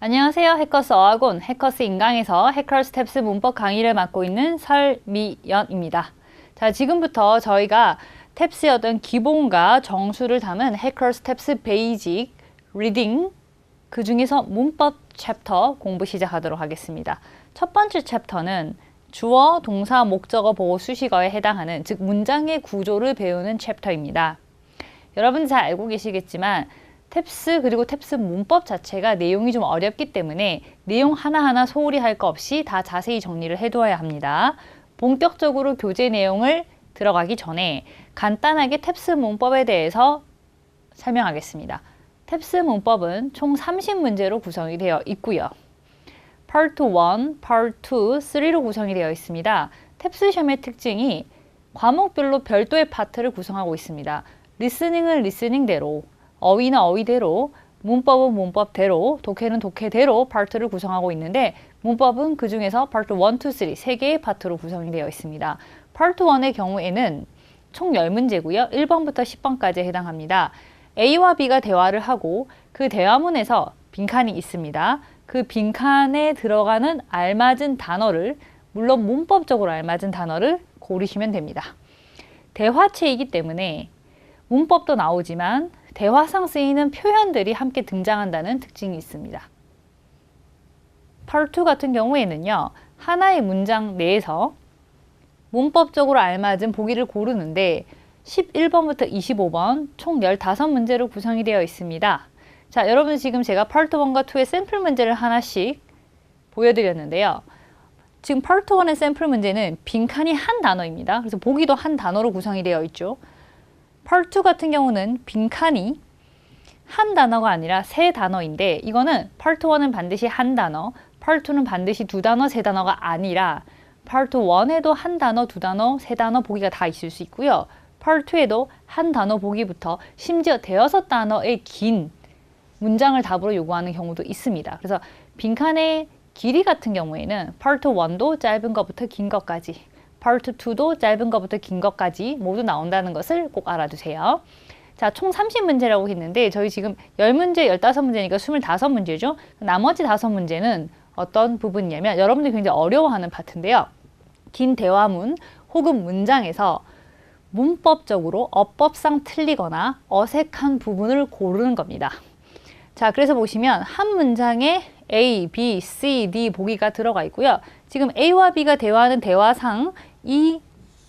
안녕하세요. 해커스 어학원 해커스 인강에서 해커스텝스 문법 강의를 맡고 있는 설미연입니다. 자, 지금부터 저희가 탭스의 어떤 기본과 정수를 담은 해커스텝스 베이직 리딩 그 중에서 문법 챕터 공부 시작하도록 하겠습니다. 첫 번째 챕터는 주어, 동사, 목적어, 보호, 수식어에 해당하는 즉 문장의 구조를 배우는 챕터입니다. 여러분 잘 알고 계시겠지만 탭스 그리고 탭스 문법 자체가 내용이 좀 어렵기 때문에 내용 하나하나 소홀히 할 거 없이 다 자세히 정리를 해두어야 합니다. 본격적으로 교재 내용을 들어가기 전에 간단하게 탭스 문법에 대해서 설명하겠습니다. 탭스 문법은 총 30문제로 구성이 되어 있고요. Part 1, Part 2, 3로 구성이 되어 있습니다. 탭스 시험의 특징이 과목별로 별도의 파트를 구성하고 있습니다. 리스닝은 리스닝대로, 어휘는 어휘대로, 문법은 문법대로, 독해는 독해대로 파트를 구성하고 있는데 문법은 그 중에서 파트 1, 2, 3, 3개의 파트로 구성이 되어 있습니다. 파트 1의 경우에는 총 10문제고요. 1번부터 10번까지 해당합니다. A와 B가 대화를 하고 그 대화문에서 빈칸이 있습니다. 그 빈칸에 들어가는 알맞은 단어를, 물론 문법적으로 알맞은 단어를 고르시면 됩니다. 대화체이기 때문에 문법도 나오지만 대화상 쓰이는 표현들이 함께 등장한다는 특징이 있습니다. Part 2 같은 경우에는요, 하나의 문장 내에서 문법적으로 알맞은 보기를 고르는데 11번부터 25번 총 15문제로 구성이 되어 있습니다. 자, 여러분 지금 제가 Part 1과 2의 샘플 문제를 하나씩 보여드렸는데요. 지금 Part 1의 샘플 문제는 빈칸이 한 단어입니다. 그래서 보기도 한 단어로 구성이 되어 있죠. Part 2 같은 경우는 빈칸이 한 단어가 아니라 세 단어인데 이거는 Part 1은 반드시 한 단어, Part 2는 반드시 두 단어, 세 단어가 아니라 Part 1에도 한 단어, 두 단어, 세 단어 보기가 다 있을 수 있고요. Part 2에도 한 단어 보기부터 심지어 대여섯 단어의 긴 문장을 답으로 요구하는 경우도 있습니다. 그래서 빈칸의 길이 같은 경우에는 Part 1도 짧은 것부터 긴 것까지, Part 2도 짧은 것부터 긴 것까지 모두 나온다는 것을 꼭 알아두세요. 자, 총 30문제라고 했는데 저희 지금 10문제, 15문제니까 25문제죠. 나머지 5문제는 어떤 부분이냐면 여러분들이 굉장히 어려워하는 파트인데요. 긴 대화문 혹은 문장에서 문법적으로 어법상 틀리거나 어색한 부분을 고르는 겁니다. 자, 그래서 보시면 한 문장에 A, B, C, D 보기가 들어가 있고요. 지금 A와 B가 대화하는 대화상 이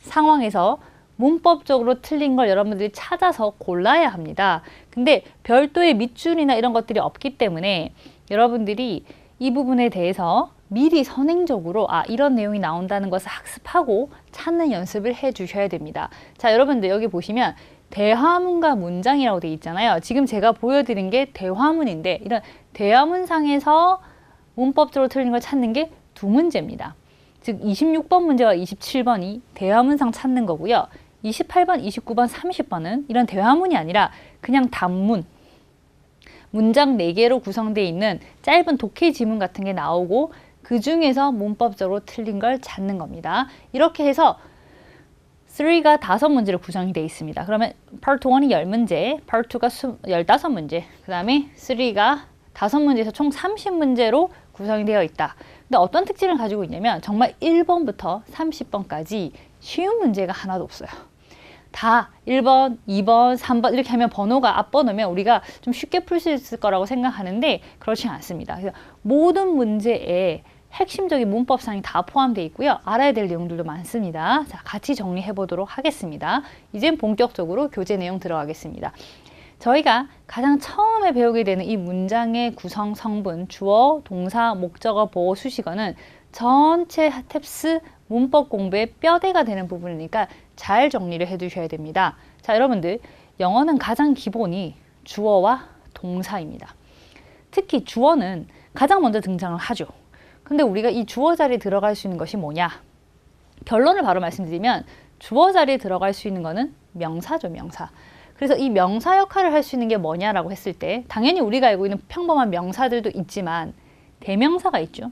상황에서 문법적으로 틀린 걸 여러분들이 찾아서 골라야 합니다. 근데 별도의 밑줄이나 이런 것들이 없기 때문에 여러분들이 이 부분에 대해서 미리 선행적으로 이런 내용이 나온다는 것을 학습하고 찾는 연습을 해 주셔야 됩니다. 자, 여러분들 여기 보시면 대화문과 문장이라고 되어 있잖아요. 지금 제가 보여드린 게 대화문인데 이런 대화문상에서 문법적으로 틀린 걸 찾는 게 두 문제입니다. 즉 26번 문제와 27번이 대화문상 찾는 거고요. 28번, 29번, 30번은 이런 대화문이 아니라 그냥 단문, 문장 4개로 구성되어 있는 짧은 독해 지문 같은 게 나오고 그 중에서 문법적으로 틀린 걸 찾는 겁니다. 이렇게 해서 3가 5문제로 구성이 되어 있습니다. 그러면 Part 1이 10문제, Part 2가 15문제, 그 다음에 3가 5문제에서 총 30문제로 구성이 되어 있다. 근데 어떤 특징을 가지고 있냐면 정말 1번부터 30번까지 쉬운 문제가 하나도 없어요. 다 1번, 2번, 3번 이렇게 하면 번호가 앞번호면 우리가 좀 쉽게 풀 수 있을 거라고 생각하는데 그렇지 않습니다. 그래서 모든 문제에 핵심적인 문법상이 다 포함되어 있고요. 알아야 될 내용들도 많습니다. 자, 같이 정리해 보도록 하겠습니다. 이젠 본격적으로 교재 내용 들어가겠습니다. 저희가 가장 처음에 배우게 되는 이 문장의 구성 성분, 주어, 동사, 목적어, 보호, 수식어는 전체 탭스 문법 공부의 뼈대가 되는 부분이니까 잘 정리를 해 두셔야 됩니다. 자, 여러분들 영어는 가장 기본이 주어와 동사입니다. 특히 주어는 가장 먼저 등장을 하죠. 근데 우리가 이 주어 자리에 들어갈 수 있는 것이 뭐냐? 결론을 바로 말씀드리면 주어 자리에 들어갈 수 있는 거는 명사죠, 명사. 그래서 이 명사 역할을 할 수 있는 게 뭐냐라고 했을 때 당연히 우리가 알고 있는 평범한 명사들도 있지만 대명사가 있죠.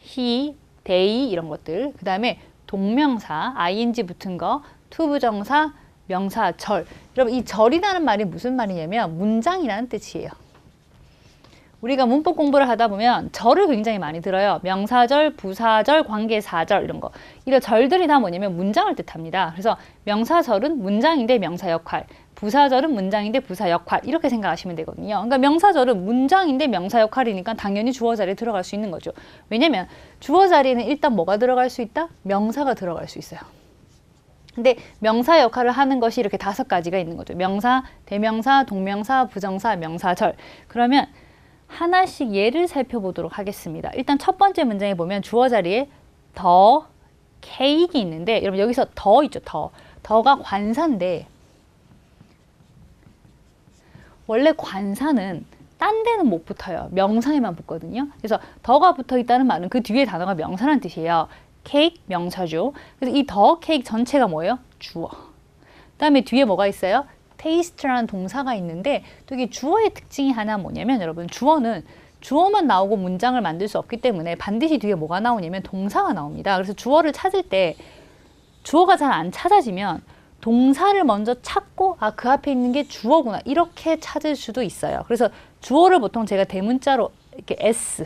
he, they 이런 것들. 그 다음에 동명사, ing 붙은 거, 투부정사, 명사, 절. 여러분 이 절이라는 말이 무슨 말이냐면 문장이라는 뜻이에요. 우리가 문법 공부를 하다 보면 절을 굉장히 많이 들어요. 명사절, 부사절, 관계사절 이런 거. 이런 절들이 다 뭐냐면 문장을 뜻합니다. 그래서 명사절은 문장인데 명사 역할, 부사절은 문장인데 부사 역할 이렇게 생각하시면 되거든요. 그러니까 명사절은 문장인데 명사 역할이니까 당연히 주어 자리에 들어갈 수 있는 거죠. 왜냐면 주어 자리에는 일단 뭐가 들어갈 수 있다? 명사가 들어갈 수 있어요. 근데 명사 역할을 하는 것이 이렇게 5가지가 있는 거죠. 명사, 대명사, 동명사, 부정사, 명사절. 그러면 하나씩 예를 살펴보도록 하겠습니다. 일단 첫 번째 문장에 보면 주어 자리에 더 케이크 있는데 여러분 여기서 더 있죠. 더가 관사인데 원래 관사는 딴 데는 못 붙어요. 명사에만 붙거든요. 그래서 더가 붙어 있다는 말은 그 뒤에 단어가 명사라는 뜻이에요. 케이크 명사죠. 그래서 이 더 케이크 전체가 뭐예요? 주어. 그 다음에 뒤에 뭐가 있어요? taste라는 동사가 있는데 또 이게 주어의 특징이 하나 뭐냐면 여러분 주어는 주어만 나오고 문장을 만들 수 없기 때문에 반드시 뒤에 뭐가 나오냐면 동사가 나옵니다. 그래서 주어를 찾을 때 주어가 잘 안 찾아지면 동사를 먼저 찾고 아, 그 앞에 있는 게 주어구나 이렇게 찾을 수도 있어요. 그래서 주어를 보통 제가 대문자로 이렇게 S,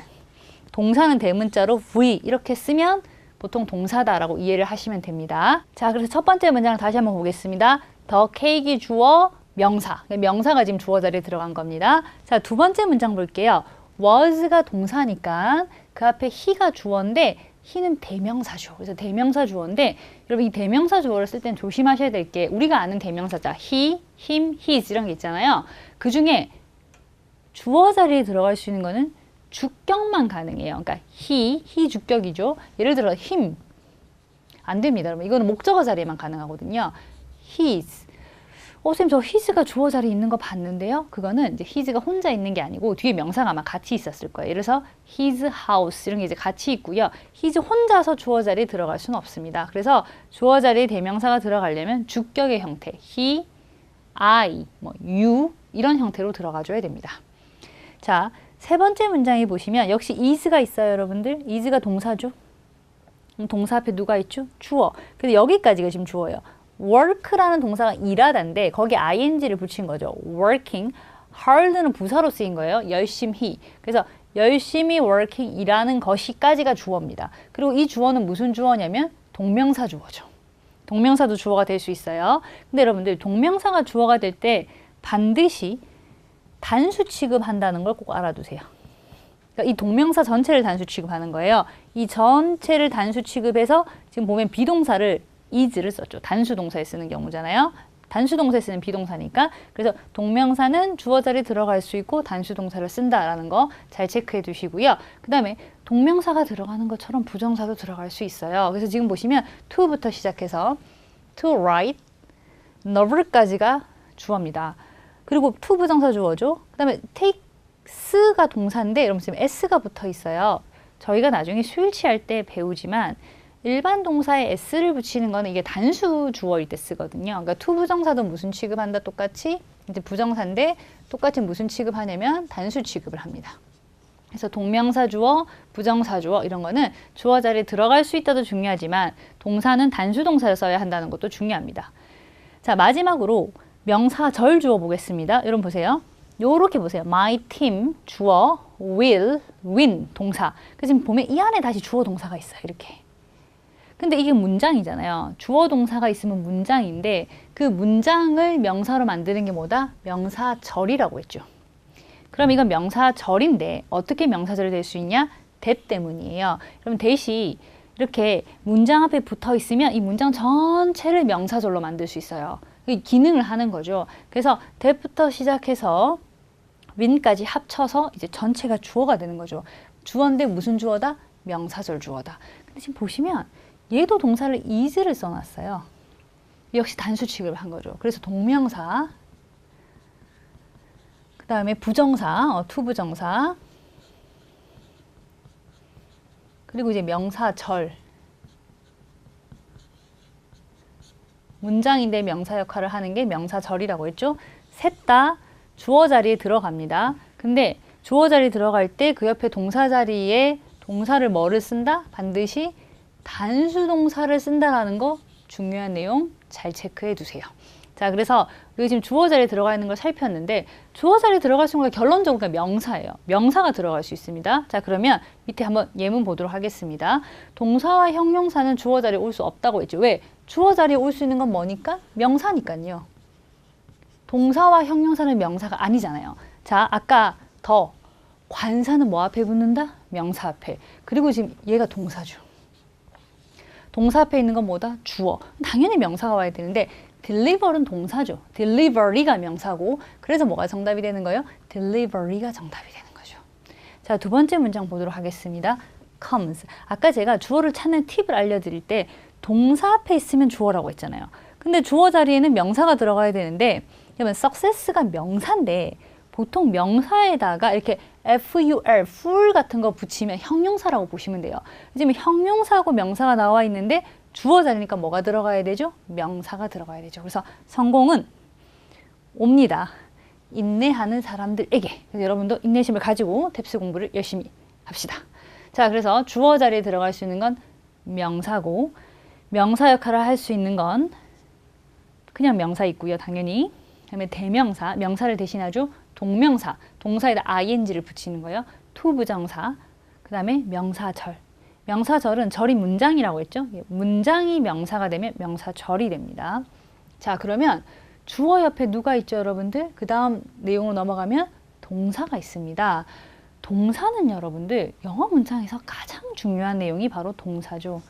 동사는 대문자로 V 이렇게 쓰면 보통 동사다라고 이해를 하시면 됩니다. 자, 그래서 첫 번째 문장을 다시 한번 보겠습니다. 더 케이크 주어 명사. 명사가 지금 주어 자리에 들어간 겁니다. 자, 두 번째 문장 볼게요. was가 동사니까 그 앞에 he가 주어인데 he는 대명사죠. 그래서 대명사 주어인데 여러분 이 대명사 주어를 쓸 땐 조심하셔야 될 게 우리가 아는 대명사자 he, him, his 이런 게 있잖아요. 그 중에 주어 자리에 들어갈 수 있는 거는 주격만 가능해요. 그러니까 he 주격이죠. 예를 들어 him 안 됩니다. 여러분 이거는 목적어 자리에만 가능하거든요. his. 선생님 저 his가 주어 자리에 있는 거 봤는데요. 그거는 이제 his가 혼자 있는 게 아니고 뒤에 명사가 아마 같이 있었을 거예요. 예를 들어서 his house 이런 게 이제 같이 있고요. his 혼자서 주어 자리에 들어갈 수는 없습니다. 그래서 주어 자리에 대명사가 들어가려면 주격의 형태 he, I, you 이런 형태로 들어가줘야 됩니다. 자, 세 번째 문장에 보시면 역시 is가 있어요, 여러분들. is가 동사죠. 동사 앞에 누가 있죠? 주어. 근데 여기까지가 지금 주어예요. work라는 동사가 일하다인데 거기에 ing를 붙인 거죠. working. hard는 부사로 쓰인 거예요. 열심히. 그래서 열심히 working 일하는 것이까지가 주어입니다. 그리고 이 주어는 무슨 주어냐면 동명사 주어죠. 동명사도 주어가 될 수 있어요. 근데 여러분들 동명사가 주어가 될 때 반드시 단수 취급한다는 걸 꼭 알아두세요. 그러니까 이 동명사 전체를 단수 취급하는 거예요. 이 전체를 단수 취급해서 지금 보면 비동사를 is를 썼죠. 단수 동사에 쓰는 경우잖아요. 단수 동사에 쓰는 비동사니까. 그래서 동명사는 주어 자리에 들어갈 수 있고 단수 동사를 쓴다라는 거 잘 체크해 두시고요. 그 다음에 동명사가 들어가는 것처럼 부정사도 들어갈 수 있어요. 그래서 지금 보시면 to부터 시작해서 to write, novel까지가 주어입니다. 그리고 to 부정사 주어죠. 그 다음에 takes가 동사인데 여러분 지금 s가 붙어 있어요. 저희가 나중에 수일치 할 때 배우지만 일반 동사에 s를 붙이는 거는 이게 단수 주어일 때 쓰거든요. 그러니까 to 부정사도 무슨 취급한다 똑같이 이제 부정사인데 똑같이 무슨 취급하냐면 단수 취급을 합니다. 그래서 동명사 주어, 부정사 주어 이런 거는 주어 자리에 들어갈 수 있다도 중요하지만 동사는 단수 동사를 써야 한다는 것도 중요합니다. 자, 마지막으로 명사 절 주어 보겠습니다. 여러분 보세요. 요렇게 보세요. My team 주어, will, win 동사. 그래서 지금 보면 이 안에 다시 주어 동사가 있어요. 이렇게. 근데 이게 문장이잖아요. 주어 동사가 있으면 문장인데 그 문장을 명사로 만드는 게 뭐다? 명사절이라고 했죠. 그럼 이건 명사절인데 어떻게 명사절이 될 수 있냐? that 때문이에요. 그럼 that이 이렇게 문장 앞에 붙어 있으면 이 문장 전체를 명사절로 만들 수 있어요. 기능을 하는 거죠. 그래서 that부터 시작해서 win까지 합쳐서 이제 전체가 주어가 되는 거죠. 주어인데 무슨 주어다? 명사절 주어다. 근데 지금 보시면 얘도 동사를 is를 써놨어요. 역시 단수 취급을 한 거죠. 그래서 동명사, 그 다음에 부정사, to 부정사, 그리고 이제 명사절. 문장인데 명사 역할을 하는 게 명사절이라고 했죠. 셋 다 주어 자리에 들어갑니다. 근데 주어 자리에 들어갈 때 그 옆에 동사 자리에 동사를 뭐를 쓴다? 반드시 단수 동사를 쓴다라는 거 중요한 내용 잘 체크해 두세요. 자, 그래서 우리가 지금 주어 자리에 들어가 있는 걸 살폈는데 주어 자리에 들어갈 수 있는 건 결론적으로 명사예요. 명사가 들어갈 수 있습니다. 자, 그러면 밑에 한번 예문 보도록 하겠습니다. 동사와 형용사는 주어 자리에 올 수 없다고 했죠. 왜? 주어 자리에 올 수 있는 건 뭐니까? 명사니까요. 동사와 형용사는 명사가 아니잖아요. 자, 아까 더 관사는 뭐 앞에 붙는다? 명사 앞에. 그리고 지금 얘가 동사죠. 동사 앞에 있는 건 뭐다? 주어. 당연히 명사가 와야 되는데 deliver는 동사죠. delivery가 명사고 그래서 뭐가 정답이 되는 거예요? delivery가 정답이 되는 거죠. 자, 두 번째 문장 보도록 하겠습니다. comes. 아까 제가 주어를 찾는 팁을 알려드릴 때 동사 앞에 있으면 주어라고 했잖아요. 근데 주어 자리에는 명사가 들어가야 되는데 그러면 success가 명사인데 보통 명사에다가 이렇게 FUL, full 같은 거 붙이면 형용사라고 보시면 돼요. 지금 형용사하고 명사가 나와 있는데 주어 자리니까 뭐가 들어가야 되죠? 명사가 들어가야 되죠. 그래서 성공은 옵니다. 인내하는 사람들에게. 그래서 여러분도 인내심을 가지고 탭스 공부를 열심히 합시다. 자, 그래서 주어 자리에 들어갈 수 있는 건 명사고 명사 역할을 할 수 있는 건 그냥 명사 있고요. 당연히. 그다음에 대명사, 명사를 대신하죠. 동명사, 동사에다 ing를 붙이는 거예요. to 부정사, 그 다음에 명사절. 명사절은 절이 문장이라고 했죠. 문장이 명사가 되면 명사절이 됩니다. 자, 그러면 주어 옆에 누가 있죠, 여러분들? 그 다음 내용으로 넘어가면 동사가 있습니다. 동사는 여러분들 영어 문장에서 가장 중요한 내용이 바로 동사죠.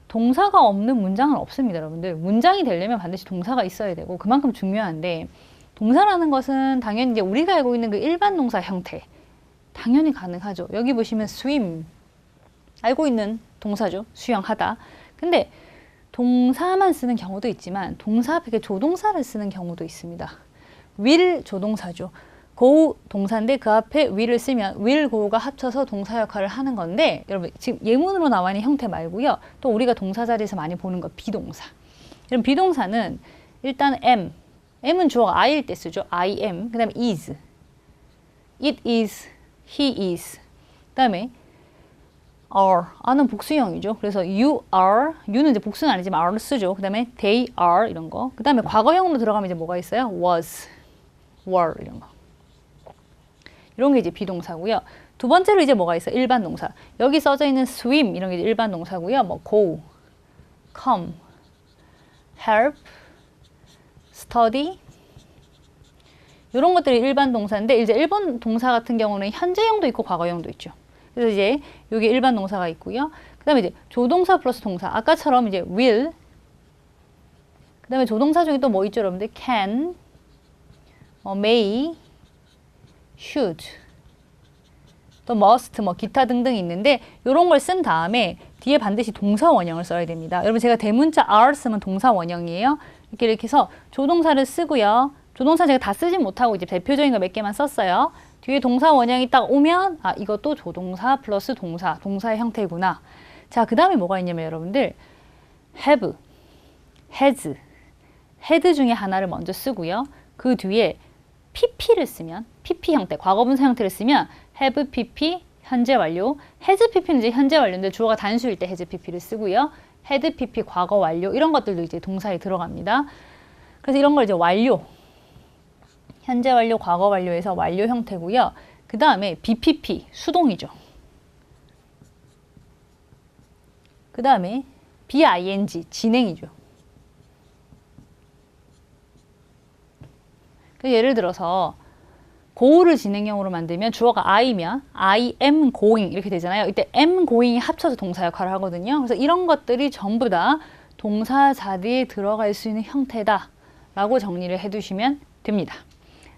동사가 없는 문장은 없습니다, 여러분들. 문장이 되려면 반드시 동사가 있어야 되고 그만큼 중요한데 동사라는 것은 당연히 이제 우리가 알고 있는 그 일반 동사 형태 당연히 가능하죠. 여기 보시면 swim 알고 있는 동사죠. 수영하다. 근데 동사만 쓰는 경우도 있지만 동사 앞에 조동사를 쓰는 경우도 있습니다. will 조동사죠. go 동사인데 그 앞에 will을 쓰면 will, go가 합쳐서 동사 역할을 하는 건데 여러분 지금 예문으로 나와 있는 형태 말고요. 또 우리가 동사 자리에서 많이 보는 거 비동사. 이런 비동사는 일단 M은 주어가 I일 때 쓰죠. I am. 그 다음에 is. It is. He is. 그 다음에 are. are는 복수형이죠. 그래서 you are. you는 이제 복수는 아니지만 are를 쓰죠. 그 다음에 they are 이런 거. 그 다음에 과거형으로 들어가면 이제 뭐가 있어요? was, were 이런 거. 이런 게 이제 비동사고요. 두 번째로 이제 뭐가 있어요? 일반 동사. 여기 써져 있는 swim 이런 게 이제 일반 동사고요. 뭐 go, come, help, study 이런 것들이 일반 동사인데 이제 일반 동사 같은 경우는 현재형도 있고 과거형도 있죠. 그래서 이제 여기 일반 동사가 있고요. 그 다음에 이제 조동사 플러스 동사. 아까처럼 이제 will. 그 다음에 조동사 중에 또 뭐 있죠, 여러분들? can, may, should, 또 must, 뭐 기타 등등 있는데 이런 걸 쓴 다음에 뒤에 반드시 동사 원형을 써야 됩니다. 여러분 제가 대문자 are 쓰면 동사 원형이에요. 이렇게 해서 조동사를 쓰고요. 조동사 제가 다 쓰진 못하고 이제 대표적인 거 몇 개만 썼어요. 뒤에 동사 원형이 딱 오면 아 이것도 조동사 플러스 동사, 동사의 형태구나. 자, 그 다음에 뭐가 있냐면 여러분들 have, has, had 중에 하나를 먼저 쓰고요. 그 뒤에 pp를 쓰면 pp 형태, 과거분사 형태를 쓰면 have pp 현재 완료, has pp는 이제 현재 완료인데 주어가 단수일 때 has pp를 쓰고요. had pp 과거 완료 이런 것들도 이제 동사에 들어갑니다. 그래서 이런 걸 이제 완료, 현재 완료, 과거 완료에서 완료 형태고요. 그 다음에 bpp 수동이죠. 그 다음에 bing 진행이죠. 예를 들어서 go를 진행형으로 만들면 주어가 I면 I am going 이렇게 되잖아요. 이때 am going이 합쳐서 동사 역할을 하거든요. 그래서 이런 것들이 전부 다 동사 자리에 들어갈 수 있는 형태다 라고 정리를 해두시면 됩니다.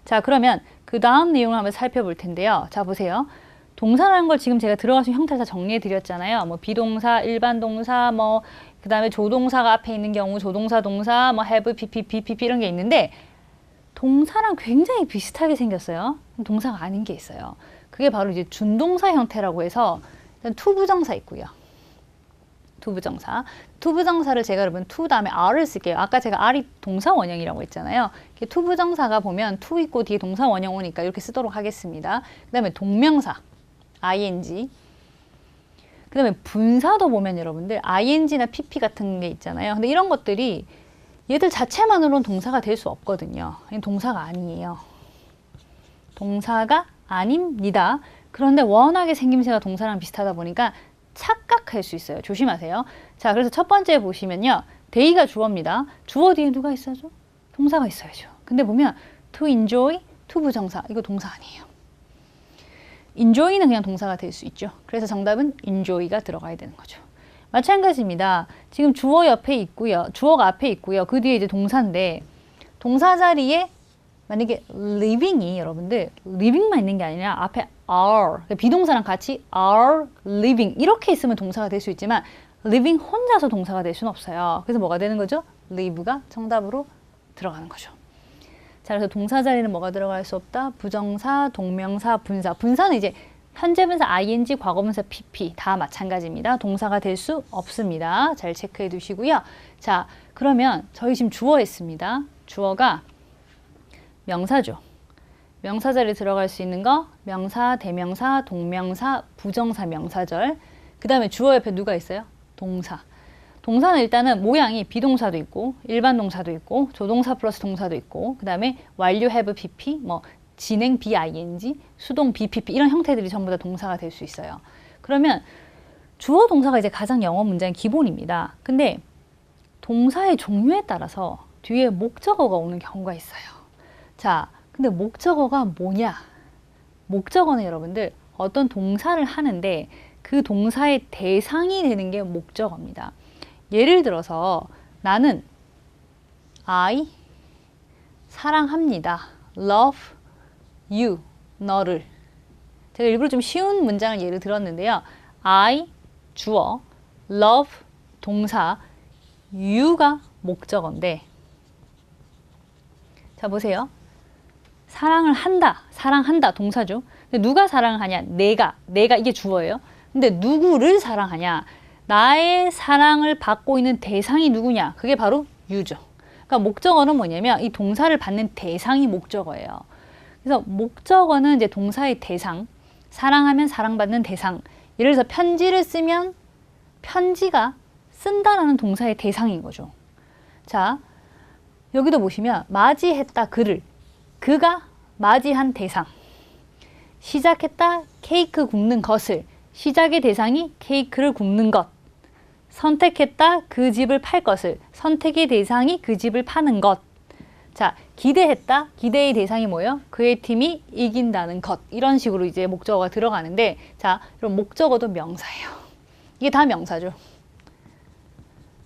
자, 그러면 그 다음 내용을 한번 살펴볼 텐데요. 자, 보세요. 동사라는 걸 지금 제가 들어갈 수 있는 형태를 다 정리해 드렸잖아요. 뭐 비동사, 일반 동사, 뭐 그 다음에 조동사가 앞에 있는 경우 조동사, 동사, 뭐 have, pp, bpp 이런 게 있는데 동사랑 굉장히 비슷하게 생겼어요. 동사가 아닌 게 있어요. 그게 바로 이제 준동사 형태라고 해서 일단 to 부정사 있고요. to 부정사. to 부정사를 제가 여러분 to 다음에 are를 쓸게요. 아까 제가 are이 동사 원형이라고 했잖아요. to 부정사가 보면 to 있고 뒤에 동사 원형 오니까 이렇게 쓰도록 하겠습니다. 그 다음에 동명사 ing. 그 다음에 분사도 보면 여러분들 ing나 pp 같은 게 있잖아요. 근데 이런 것들이 얘들 자체만으로는 동사가 될 수 없거든요. 동사가 아니에요. 동사가 아닙니다. 그런데 워낙에 생김새가 동사랑 비슷하다 보니까 착각할 수 있어요. 조심하세요. 자, 그래서 첫 번째 보시면요. they가 주어입니다. 주어 뒤에 누가 있어야죠? 동사가 있어야죠. 근데 보면 to enjoy, to 부정사. 이거 동사 아니에요. enjoy는 그냥 동사가 될 수 있죠. 그래서 정답은 enjoy가 들어가야 되는 거죠. 마찬가지입니다. 지금 주어 옆에 있고요. 주어가 앞에 있고요. 그 뒤에 이제 동사인데 동사 자리에 만약에 living이 여러분들 living만 있는 게 아니라 앞에 are 비동사랑 같이 are living 이렇게 있으면 동사가 될 수 있지만 living 혼자서 동사가 될 수는 없어요. 그래서 뭐가 되는 거죠? live가 정답으로 들어가는 거죠. 자, 그래서 동사 자리는 뭐가 들어갈 수 없다? 부정사, 동명사, 분사. 분사는 이제 현재 분사 ing, 과거 분사 pp 다 마찬가지입니다. 동사가 될 수 없습니다. 잘 체크해 두시고요. 자, 그러면 저희 지금 주어 했습니다. 주어가 명사죠. 명사 자리에 들어갈 수 있는 거 명사, 대명사, 동명사, 부정사, 명사절. 그 다음에 주어 옆에 누가 있어요? 동사. 동사는 일단은 모양이 비동사도 있고 일반 동사도 있고 조동사 플러스 동사도 있고 그 다음에 완료 have pp 뭐 진행 BING, 수동 BPP 이런 형태들이 전부 다 동사가 될 수 있어요. 그러면 주어 동사가 이제 가장 영어 문장의 기본입니다. 근데 동사의 종류에 따라서 뒤에 목적어가 오는 경우가 있어요. 자, 근데 목적어가 뭐냐? 목적어는 여러분들 어떤 동사를 하는데 그 동사의 대상이 되는 게 목적어입니다. 예를 들어서 나는 I 사랑합니다. love you, 너를. 제가 일부러 좀 쉬운 문장을 예를 들었는데요. I, 주어, love, 동사, you가 목적어인데 자, 보세요. 사랑한다, 동사죠. 근데 누가 사랑을 하냐? 내가 이게 주어예요. 근데 누구를 사랑하냐? 나의 사랑을 받고 있는 대상이 누구냐? 그게 바로 you죠. 그러니까 목적어는 뭐냐면 이 동사를 받는 대상이 목적어예요. 그래서 목적어는 이제 동사의 대상, 사랑하면 사랑받는 대상. 예를 들어서 편지를 쓰면 편지가 쓴다라는 동사의 대상인 거죠. 자, 여기도 보시면 맞이했다 그를, 그가 맞이한 대상. 시작했다 케이크 굽는 것을, 시작의 대상이 케이크를 굽는 것. 선택했다 그 집을 팔 것을, 선택의 대상이 그 집을 파는 것. 자, 기대했다. 기대의 대상이 뭐예요? 그의 팀이 이긴다는 것. 이런 식으로 이제 목적어가 들어가는데 자, 그럼 목적어도 명사예요. 이게 다 명사죠.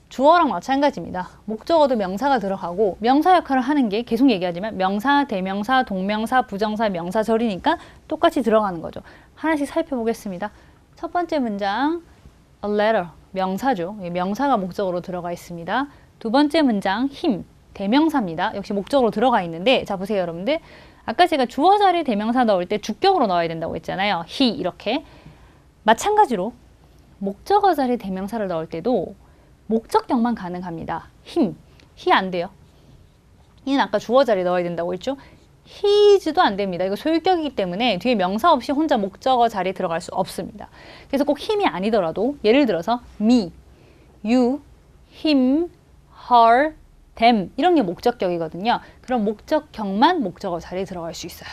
주어랑 마찬가지입니다. 목적어도 명사가 들어가고 명사 역할을 하는 게 계속 얘기하지만 명사, 대명사, 동명사, 부정사, 명사절이니까 똑같이 들어가는 거죠. 하나씩 살펴보겠습니다. 첫 번째 문장 a letter, 명사죠. 명사가 목적어로 들어가 있습니다. 두 번째 문장 him, 대명사입니다. 역시 목적으로 들어가 있는데 자, 보세요 여러분들. 아까 제가 주어 자리에 대명사 넣을 때 주격으로 넣어야 된다고 했잖아요. he 이렇게. 마찬가지로 목적어 자리에 대명사를 넣을 때도 목적격만 가능합니다. him, he 안 돼요. he는 아까 주어 자리에 넣어야 된다고 했죠. his도 안 됩니다. 이거 소유격이기 때문에 뒤에 명사 없이 혼자 목적어 자리에 들어갈 수 없습니다. 그래서 꼭 him이 아니더라도 예를 들어서 me, you, him, her, them 이런 게 목적격이거든요. 그럼 목적격만 목적어 자리에 들어갈 수 있어요.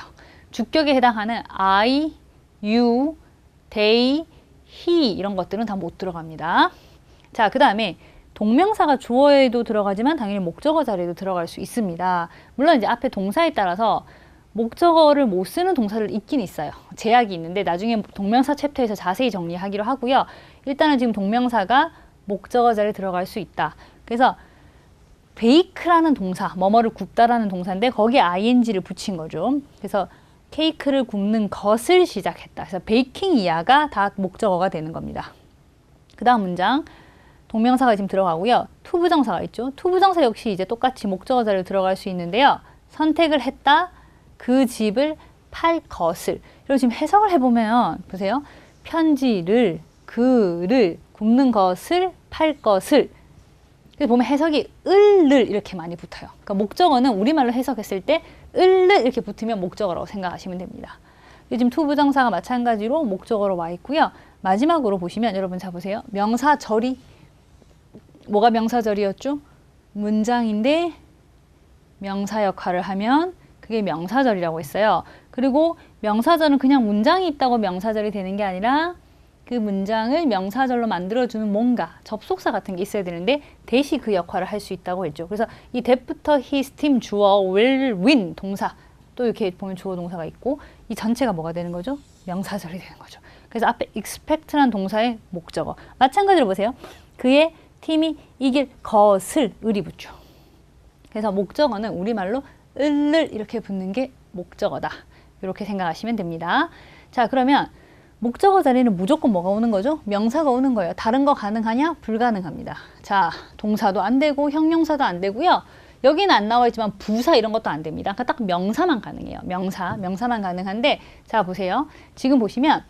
주격에 해당하는 I, you, they, he 이런 것들은 다 못 들어갑니다. 자, 그 다음에 동명사가 주어에도 들어가지만 당연히 목적어 자리에도 들어갈 수 있습니다. 물론 이제 앞에 동사에 따라서 목적어를 못 쓰는 동사를 있긴 있어요. 제약이 있는데 나중에 동명사 챕터에서 자세히 정리하기로 하고요. 일단은 지금 동명사가 목적어 자리에 들어갈 수 있다. 그래서 bake라는 동사, 뭐뭐를 굽다라는 동사인데 거기에 ing를 붙인 거죠. 그래서 케이크를 굽는 것을 시작했다. 그래서 baking 이하가 다 목적어가 되는 겁니다. 그 다음 문장 동명사가 지금 들어가고요. to 부정사가 있죠. to 부정사 역시 이제 똑같이 목적어 자리로 들어갈 수 있는데요. 선택을 했다. 그 집을 팔 것을. 그리고 지금 해석을 해보면 보세요. 편지를, 그를, 굽는 것을, 팔 것을. 그래서 보면 해석이 을을 이렇게 많이 붙어요. 그러니까 목적어는 우리말로 해석했을 때 을을 이렇게 붙으면 목적어라고 생각하시면 됩니다. 지금 to 부정사가 마찬가지로 목적어로 와 있고요. 마지막으로 보시면 여러분 자 보세요. 명사절이 뭐가 명사절이었죠? 문장인데 명사 역할을 하면 그게 명사절이라고 했어요. 그리고 명사절은 그냥 문장이 있다고 명사절이 되는 게 아니라 그 문장을 명사절로 만들어주는 뭔가 접속사 같은 게 있어야 되는데 대시 그 역할을 할 수 있다고 했죠. 그래서 이 that부터 his, team, 주어, will, win 동사 또 이렇게 보면 주어 동사가 있고 이 전체가 뭐가 되는 거죠? 명사절이 되는 거죠. 그래서 앞에 expect란 동사의 목적어 마찬가지로 보세요. 그의 팀이 이길 것을 을이 붙죠. 그래서 목적어는 우리말로 을을 이렇게 붙는 게 목적어다. 이렇게 생각하시면 됩니다. 자, 그러면 목적어 자리는 무조건 뭐가 오는 거죠? 명사가 오는 거예요. 다른 거 가능하냐? 불가능합니다. 자, 동사도 안 되고 형용사도 안 되고요. 여기는 안 나와 있지만 부사 이런 것도 안 됩니다. 그러니까 딱 명사만 가능해요. 명사만 가능한데 자, 보세요. 지금 보시면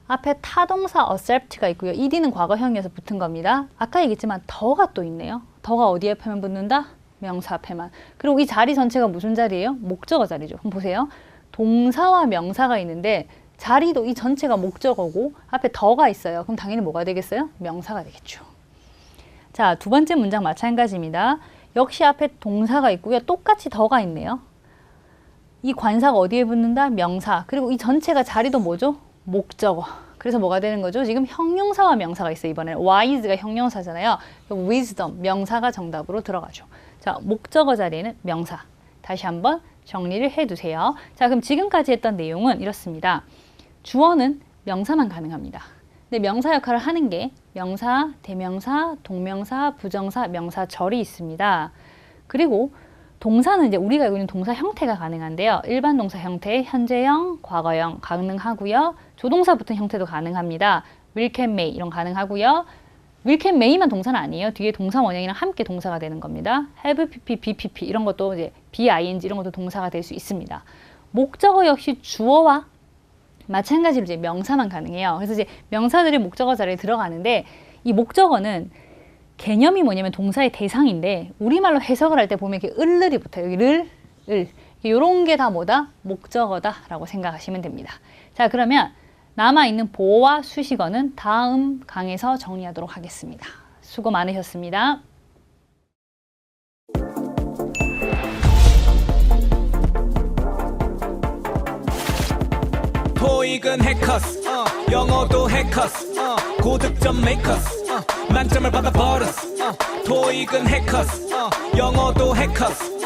앞에 타동사 accept가 있고요. ed는 과거형이어서 붙은 겁니다. 아까 얘기했지만 더가 또 있네요. 더가 어디에 앞에만 붙는다? 명사 앞에만. 그리고 이 자리 전체가 무슨 자리예요? 목적어 자리죠. 그럼 보세요. 동사와 명사가 있는데 자리도 이 전체가 목적어고 앞에 더가 있어요. 그럼 당연히 뭐가 되겠어요? 명사가 되겠죠. 자, 두 번째 문장 마찬가지입니다. 역시 앞에 동사가 있고요. 똑같이 더가 있네요. 이 관사가 어디에 붙는다? 명사. 그리고 이 전체가 자리도 뭐죠? 목적어. 그래서 뭐가 되는 거죠? 지금 형용사와 명사가 있어요. 이번에는 wise가 형용사잖아요. wisdom, 명사가 정답으로 들어가죠. 자, 목적어 자리에는 명사. 다시 한번 정리를 해두세요. 자, 그럼 지금까지 했던 내용은 이렇습니다. 주어는 명사만 가능합니다. 근데 명사 역할을 하는 게 명사, 대명사, 동명사, 부정사, 명사절이 있습니다. 그리고 동사는 이제 우리가 알고 있는 동사 형태가 가능한데요. 일반 동사 형태, 현재형, 과거형 가능하고요. 조동사 붙은 형태도 가능합니다. will, can, may 이런 가능하고요. will, can, may만 동사는 아니에요. 뒤에 동사 원형이랑 함께 동사가 되는 겁니다. have, pp, bpp 이런 것도 이제 bing 이런 것도 동사가 될 수 있습니다. 목적어 역시 주어와 마찬가지로 이제 명사만 가능해요. 그래서 이제 명사들이 목적어 자리에 들어가는데 이 목적어는 개념이 뭐냐면 동사의 대상인데 우리말로 해석을 할 때 보면 이렇게 을을이 붙어요. 여기 을. 이런 게 다 뭐다? 목적어다라고 생각하시면 됩니다. 자, 그러면 남아있는 보어와 수식어는 다음 강에서 정리하도록 하겠습니다. 수고 많으셨습니다. 토익은 해커스 영어도 해커스 고득점 메이커스 만점을 받아 버렸어 토익은 해커스 영어도 해커스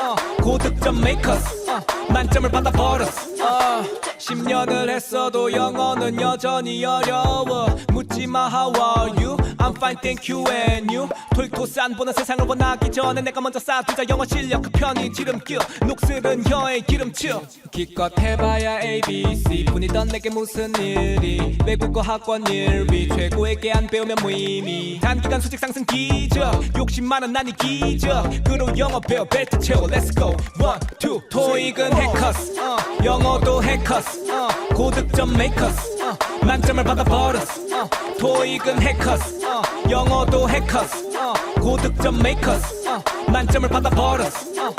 고득점 메이커스 만점을 받아 버렸어 10년을 했어도 영어는 여전히 어려워 묻지마 how are you I'm fine thank you and you 토익 토스 안 보는 세상을 원하기 전에 내가 먼저 쌓아두자 영어 실력 그 편이 지름길 녹슬은 혀의 기름칠 기껏 해봐야 ABC 뿐이던 내게 무슨 일이 외국어 학원 1위 최고에게 안 배우면 무의미 단기간 수직 상승 기적 욕심 많은 난 이 기적 그로 영어 배워 벨트 채워 Let's go 1, 2 토익은 해커스 영어도 해커스 고득점 메이커스 만점을 받아 버렸어 토익은 해커스 영어도 해커스 고득점 메이커스 만점을 받아 버렸어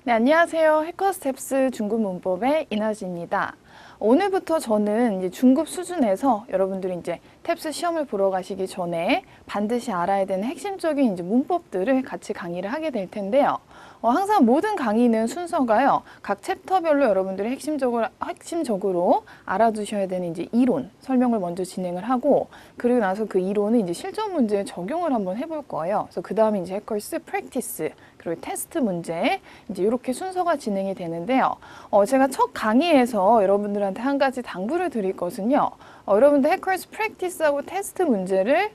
네, 안녕하세요. 해커스텝스 중급 문법의 이나지입니다. 오늘부터 저는 이제 중급 수준에서 여러분들이 이제 탭스 시험을 보러 가시기 전에 반드시 알아야 되는 핵심적인 이제 문법들을 같이 강의를 하게 될 텐데요. 항상 모든 강의는 순서가요. 각 챕터별로 여러분들이 핵심적으로 알아두셔야 되는 이제 이론 설명을 먼저 진행을 하고 그리고 나서 그 이론을 이제 실전 문제에 적용을 한번 해볼 거예요. 그래서 그 다음에 이제 해커스 프랙티스 그리고 테스트 문제 이제 이렇게 순서가 진행이 되는데요. 제가 첫 강의에서 여러분들한테 한 가지 당부를 드릴 것은요. 여러분들 해커스 프랙티스하고 테스트 문제를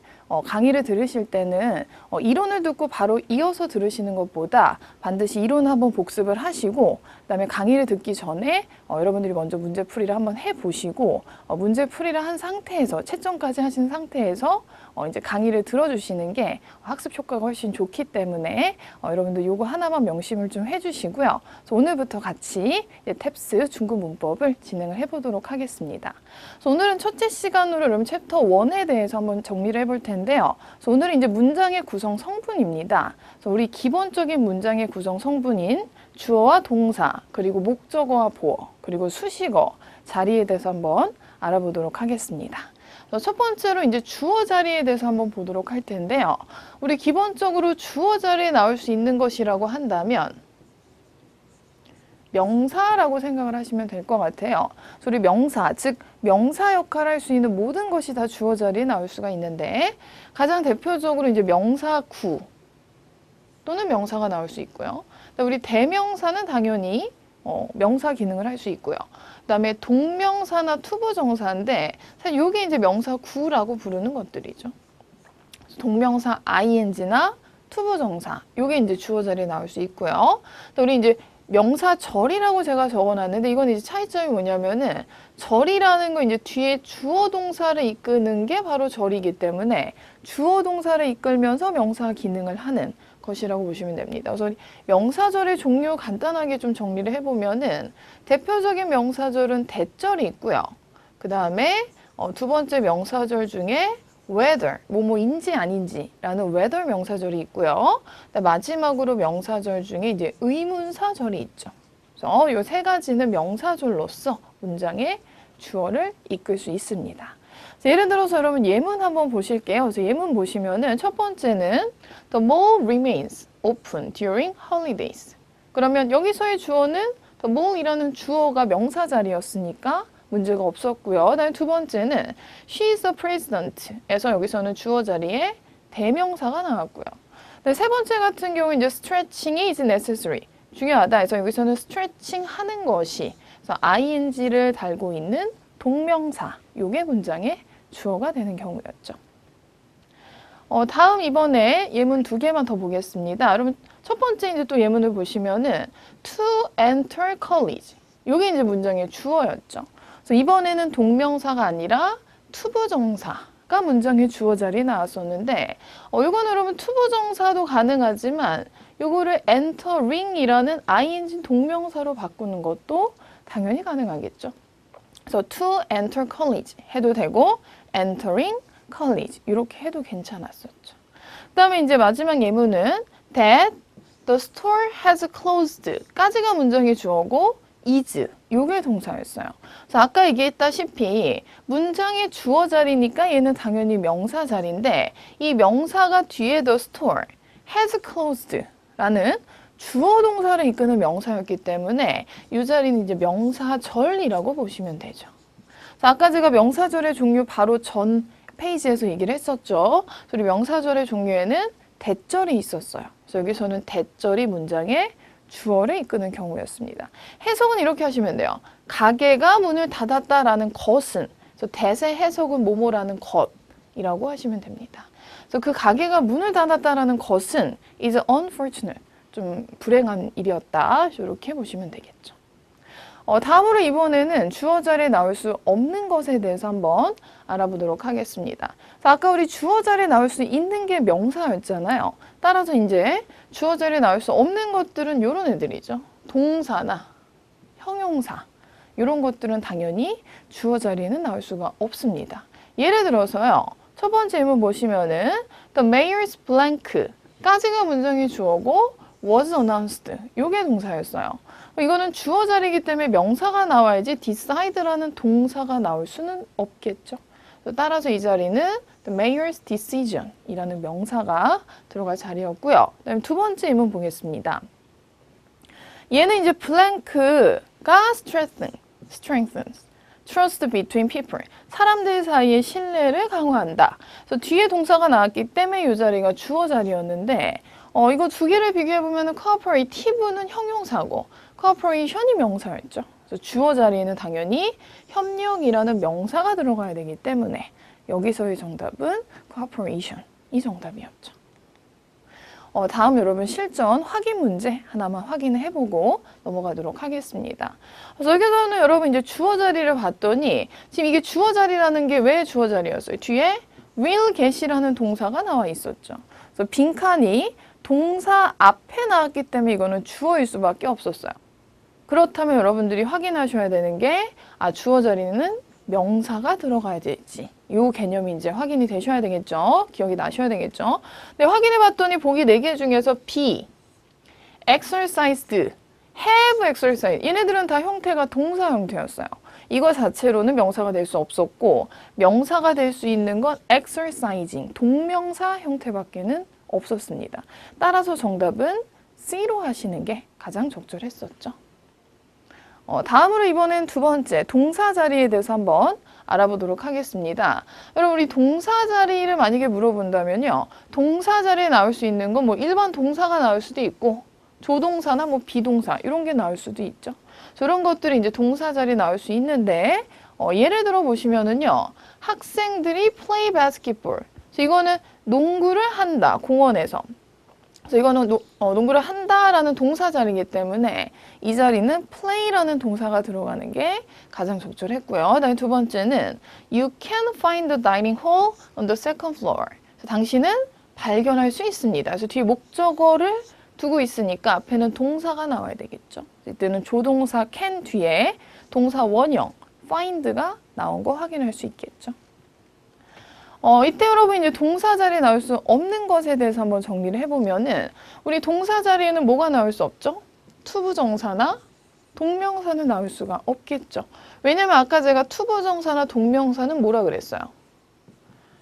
강의를 들으실 때는 이론을 듣고 바로 이어서 들으시는 것보다 반드시 이론을 한번 복습을 하시고 그다음에 강의를 듣기 전에 여러분들이 먼저 문제풀이를 한번 해보시고 문제풀이를 한 상태에서 채점까지 하신 상태에서 이제 강의를 들어주시는 게 학습 효과가 훨씬 좋기 때문에 여러분들 요거 하나만 명심을 좀 해주시고요. 그래서 오늘부터 같이 탭스 중급 문법을 진행을 해보도록 하겠습니다. 그래서 오늘은 첫째 시간으로 여러분 챕터 1에 대해서 한번 정리를 해볼 텐데 텐데요. 그래서 오늘은 이제 문장의 구성 성분입니다. 그래서 우리 기본적인 문장의 구성 성분인 주어와 동사, 그리고 목적어와 보어, 그리고 수식어, 자리에 대해서 한번 알아보도록 하겠습니다. 첫 번째로 이제 주어 자리에 대해서 한번 보도록 할 텐데요. 우리 기본적으로 주어 자리에 나올 수 있는 것이라고 한다면 명사라고 생각을 하시면 될 것 같아요. 그래서 우리 명사, 즉 명사 역할을 할 수 있는 모든 것이 다 주어 자리에 나올 수가 있는데 가장 대표적으로 이제 명사구 또는 명사가 나올 수 있고요. 우리 대명사는 당연히 명사 기능을 할 수 있고요. 그다음에 동명사나 투부정사인데 사실 이게 이제 명사구라고 부르는 것들이죠. 동명사 ing나 투부정사 이게 이제 주어 자리에 나올 수 있고요. 우리 이제 명사절이라고 제가 적어놨는데 이건 이제 차이점이 뭐냐면은 절이라는 거 이제 뒤에 주어 동사를 이끄는 게 바로 절이기 때문에 주어 동사를 이끌면서 명사 기능을 하는 것이라고 보시면 됩니다. 그래서 명사절의 종류 간단하게 좀 정리를 해보면은 대표적인 명사절은 대절이 있고요. 그 다음에 두 번째 명사절 중에 whether, 뭐뭐인지 아닌지라는 whether 명사절이 있고요. 마지막으로 명사절 중에 이제 의문사절이 있죠. 그래서 이 세 가지는 명사절로서 문장의 주어를 이끌 수 있습니다. 예를 들어서 여러분 예문 한번 보실게요. 그래서 예문 보시면은 첫 번째는 The mall remains open during holidays. 그러면 여기서의 주어는 The mall이라는 주어가 명사 자리였으니까 문제가 없었고요. 그다음에 두 번째는 She is the president에서 여기서는 주어 자리에 대명사가 나왔고요. 세 번째 같은 경우 이제 stretching이 is necessary. 중요하다 해서 여기서는 stretching 하는 것이 그래서 ing를 달고 있는 동명사 요게 문장의 주어가 되는 경우였죠. 다음 이번에 예문 두 개만 더 보겠습니다. 여러분 첫 번째 이제 또 예문을 보시면은 to enter college 요게 이제 문장의 주어였죠. 그래서 이번에는 동명사가 아니라 투부정사가 문장의 주어 자리에 나왔었는데 이건 여러분 투부정사도 가능하지만 요거를 entering이라는 ing 동명사로 바꾸는 것도 당연히 가능하겠죠. 그래서 to enter college 해도 되고 entering college 이렇게 해도 괜찮았었죠. 그 다음에 이제 마지막 예문은 that the store has closed 까지가 문장의 주어고 is 요게 동사였어요. 그래서 아까 얘기했다시피 문장의 주어 자리니까 얘는 당연히 명사 자리인데 이 명사가 뒤에 the store has closed 라는 주어 동사를 이끄는 명사였기 때문에 이 자리는 이제 명사절이라고 보시면 되죠. 아까 제가 명사절의 종류 바로 전 페이지에서 얘기를 했었죠. 우리 명사절의 종류에는 대절이 있었어요. 그래서 여기서는 대절이 문장의 주어를 이끄는 경우였습니다. 해석은 이렇게 하시면 돼요. 가게가 문을 닫았다라는 것은 그래서 대세 해석은 뭐뭐라는 것이라고 하시면 됩니다. 그래서 그 가게가 문을 닫았다라는 것은 is unfortunate. 좀 불행한 일이었다. 이렇게 보시면 되겠죠. 다음으로 이번에는 주어 자리에 나올 수 없는 것에 대해서 한번 알아보도록 하겠습니다. 아까 우리 주어 자리에 나올 수 있는 게 명사였잖아요. 따라서 이제 주어 자리에 나올 수 없는 것들은 이런 애들이죠. 동사나 형용사 이런 것들은 당연히 주어 자리에는 나올 수가 없습니다. 예를 들어서요. 첫 번째 예문 보시면은 The mayor's blank 까지가 문장의 주어고 was announced 요게 동사였어요. 이거는 주어 자리이기 때문에 명사가 나와야지 decide라는 동사가 나올 수는 없겠죠. 따라서 이 자리는 the mayor's decision 이라는 명사가 들어갈 자리였고요. 그다음에 두 번째 예문 보겠습니다. 얘는 이제 blank가 strengthens trust between people 사람들 사이의 신뢰를 강화한다. 그래서 뒤에 동사가 나왔기 때문에 이 자리가 주어 자리였는데 이거 두 개를 비교해보면 cooperative는 형용사고 cooperation이 명사였죠. 그래서 주어 자리에는 당연히 협력이라는 명사가 들어가야 되기 때문에 여기서의 정답은 cooperation 이 정답이었죠. 다음 여러분 실전 확인 문제 하나만 확인을 해보고 넘어가도록 하겠습니다. 그래서 여기서는 여러분 이제 주어 자리를 봤더니 지금 이게 주어 자리라는 게 왜 주어 자리였어요? 뒤에 will get이라는 동사가 나와 있었죠. 그래서 빈칸이 동사 앞에 나왔기 때문에 이거는 주어일 수밖에 없었어요. 그렇다면 여러분들이 확인하셔야 되는 게 주어 자리는 명사가 들어가야 될지 이 개념이 이제 확인이 되셔야 되겠죠. 기억이 나셔야 되겠죠. 네, 확인해 봤더니 보기 4개 중에서 B, exercised, have exercised 얘네들은 다 형태가 동사 형태였어요. 이거 자체로는 명사가 될 수 없었고 명사가 될 수 있는 건 exercising, 동명사 형태밖에는 없었습니다. 따라서 정답은 C로 하시는 게 가장 적절했었죠. 다음으로 이번엔 두 번째 동사 자리에 대해서 한번 알아보도록 하겠습니다. 여러분 우리 동사 자리를 만약에 물어본다면요. 동사 자리에 나올 수 있는 건 뭐 일반 동사가 나올 수도 있고 조동사나 뭐 비동사 이런 게 나올 수도 있죠. 저런 것들이 이제 동사 자리에 나올 수 있는데 예를 들어 보시면은요. 학생들이 play basketball. 이거는 농구를 한다. 공원에서. 그래서 이거는 농구를 한다라는 동사 자리이기 때문에 이 자리는 play라는 동사가 들어가는 게 가장 적절했고요. 그다음에 두 번째는 You can find the dining hall on the second floor. 그래서 당신은 발견할 수 있습니다. 그래서 뒤에 목적어를 두고 있으니까 앞에는 동사가 나와야 되겠죠. 이때는 조동사 can 뒤에 동사 원형 find가 나온 거 확인할 수 있겠죠. 이때 여러분 이제 동사 자리에 나올 수 없는 것에 대해서 한번 정리를 해보면은 우리 동사 자리에는 뭐가 나올 수 없죠? 투부정사나 동명사는 나올 수가 없겠죠. 왜냐면 아까 제가 투부정사나 동명사는 뭐라 그랬어요?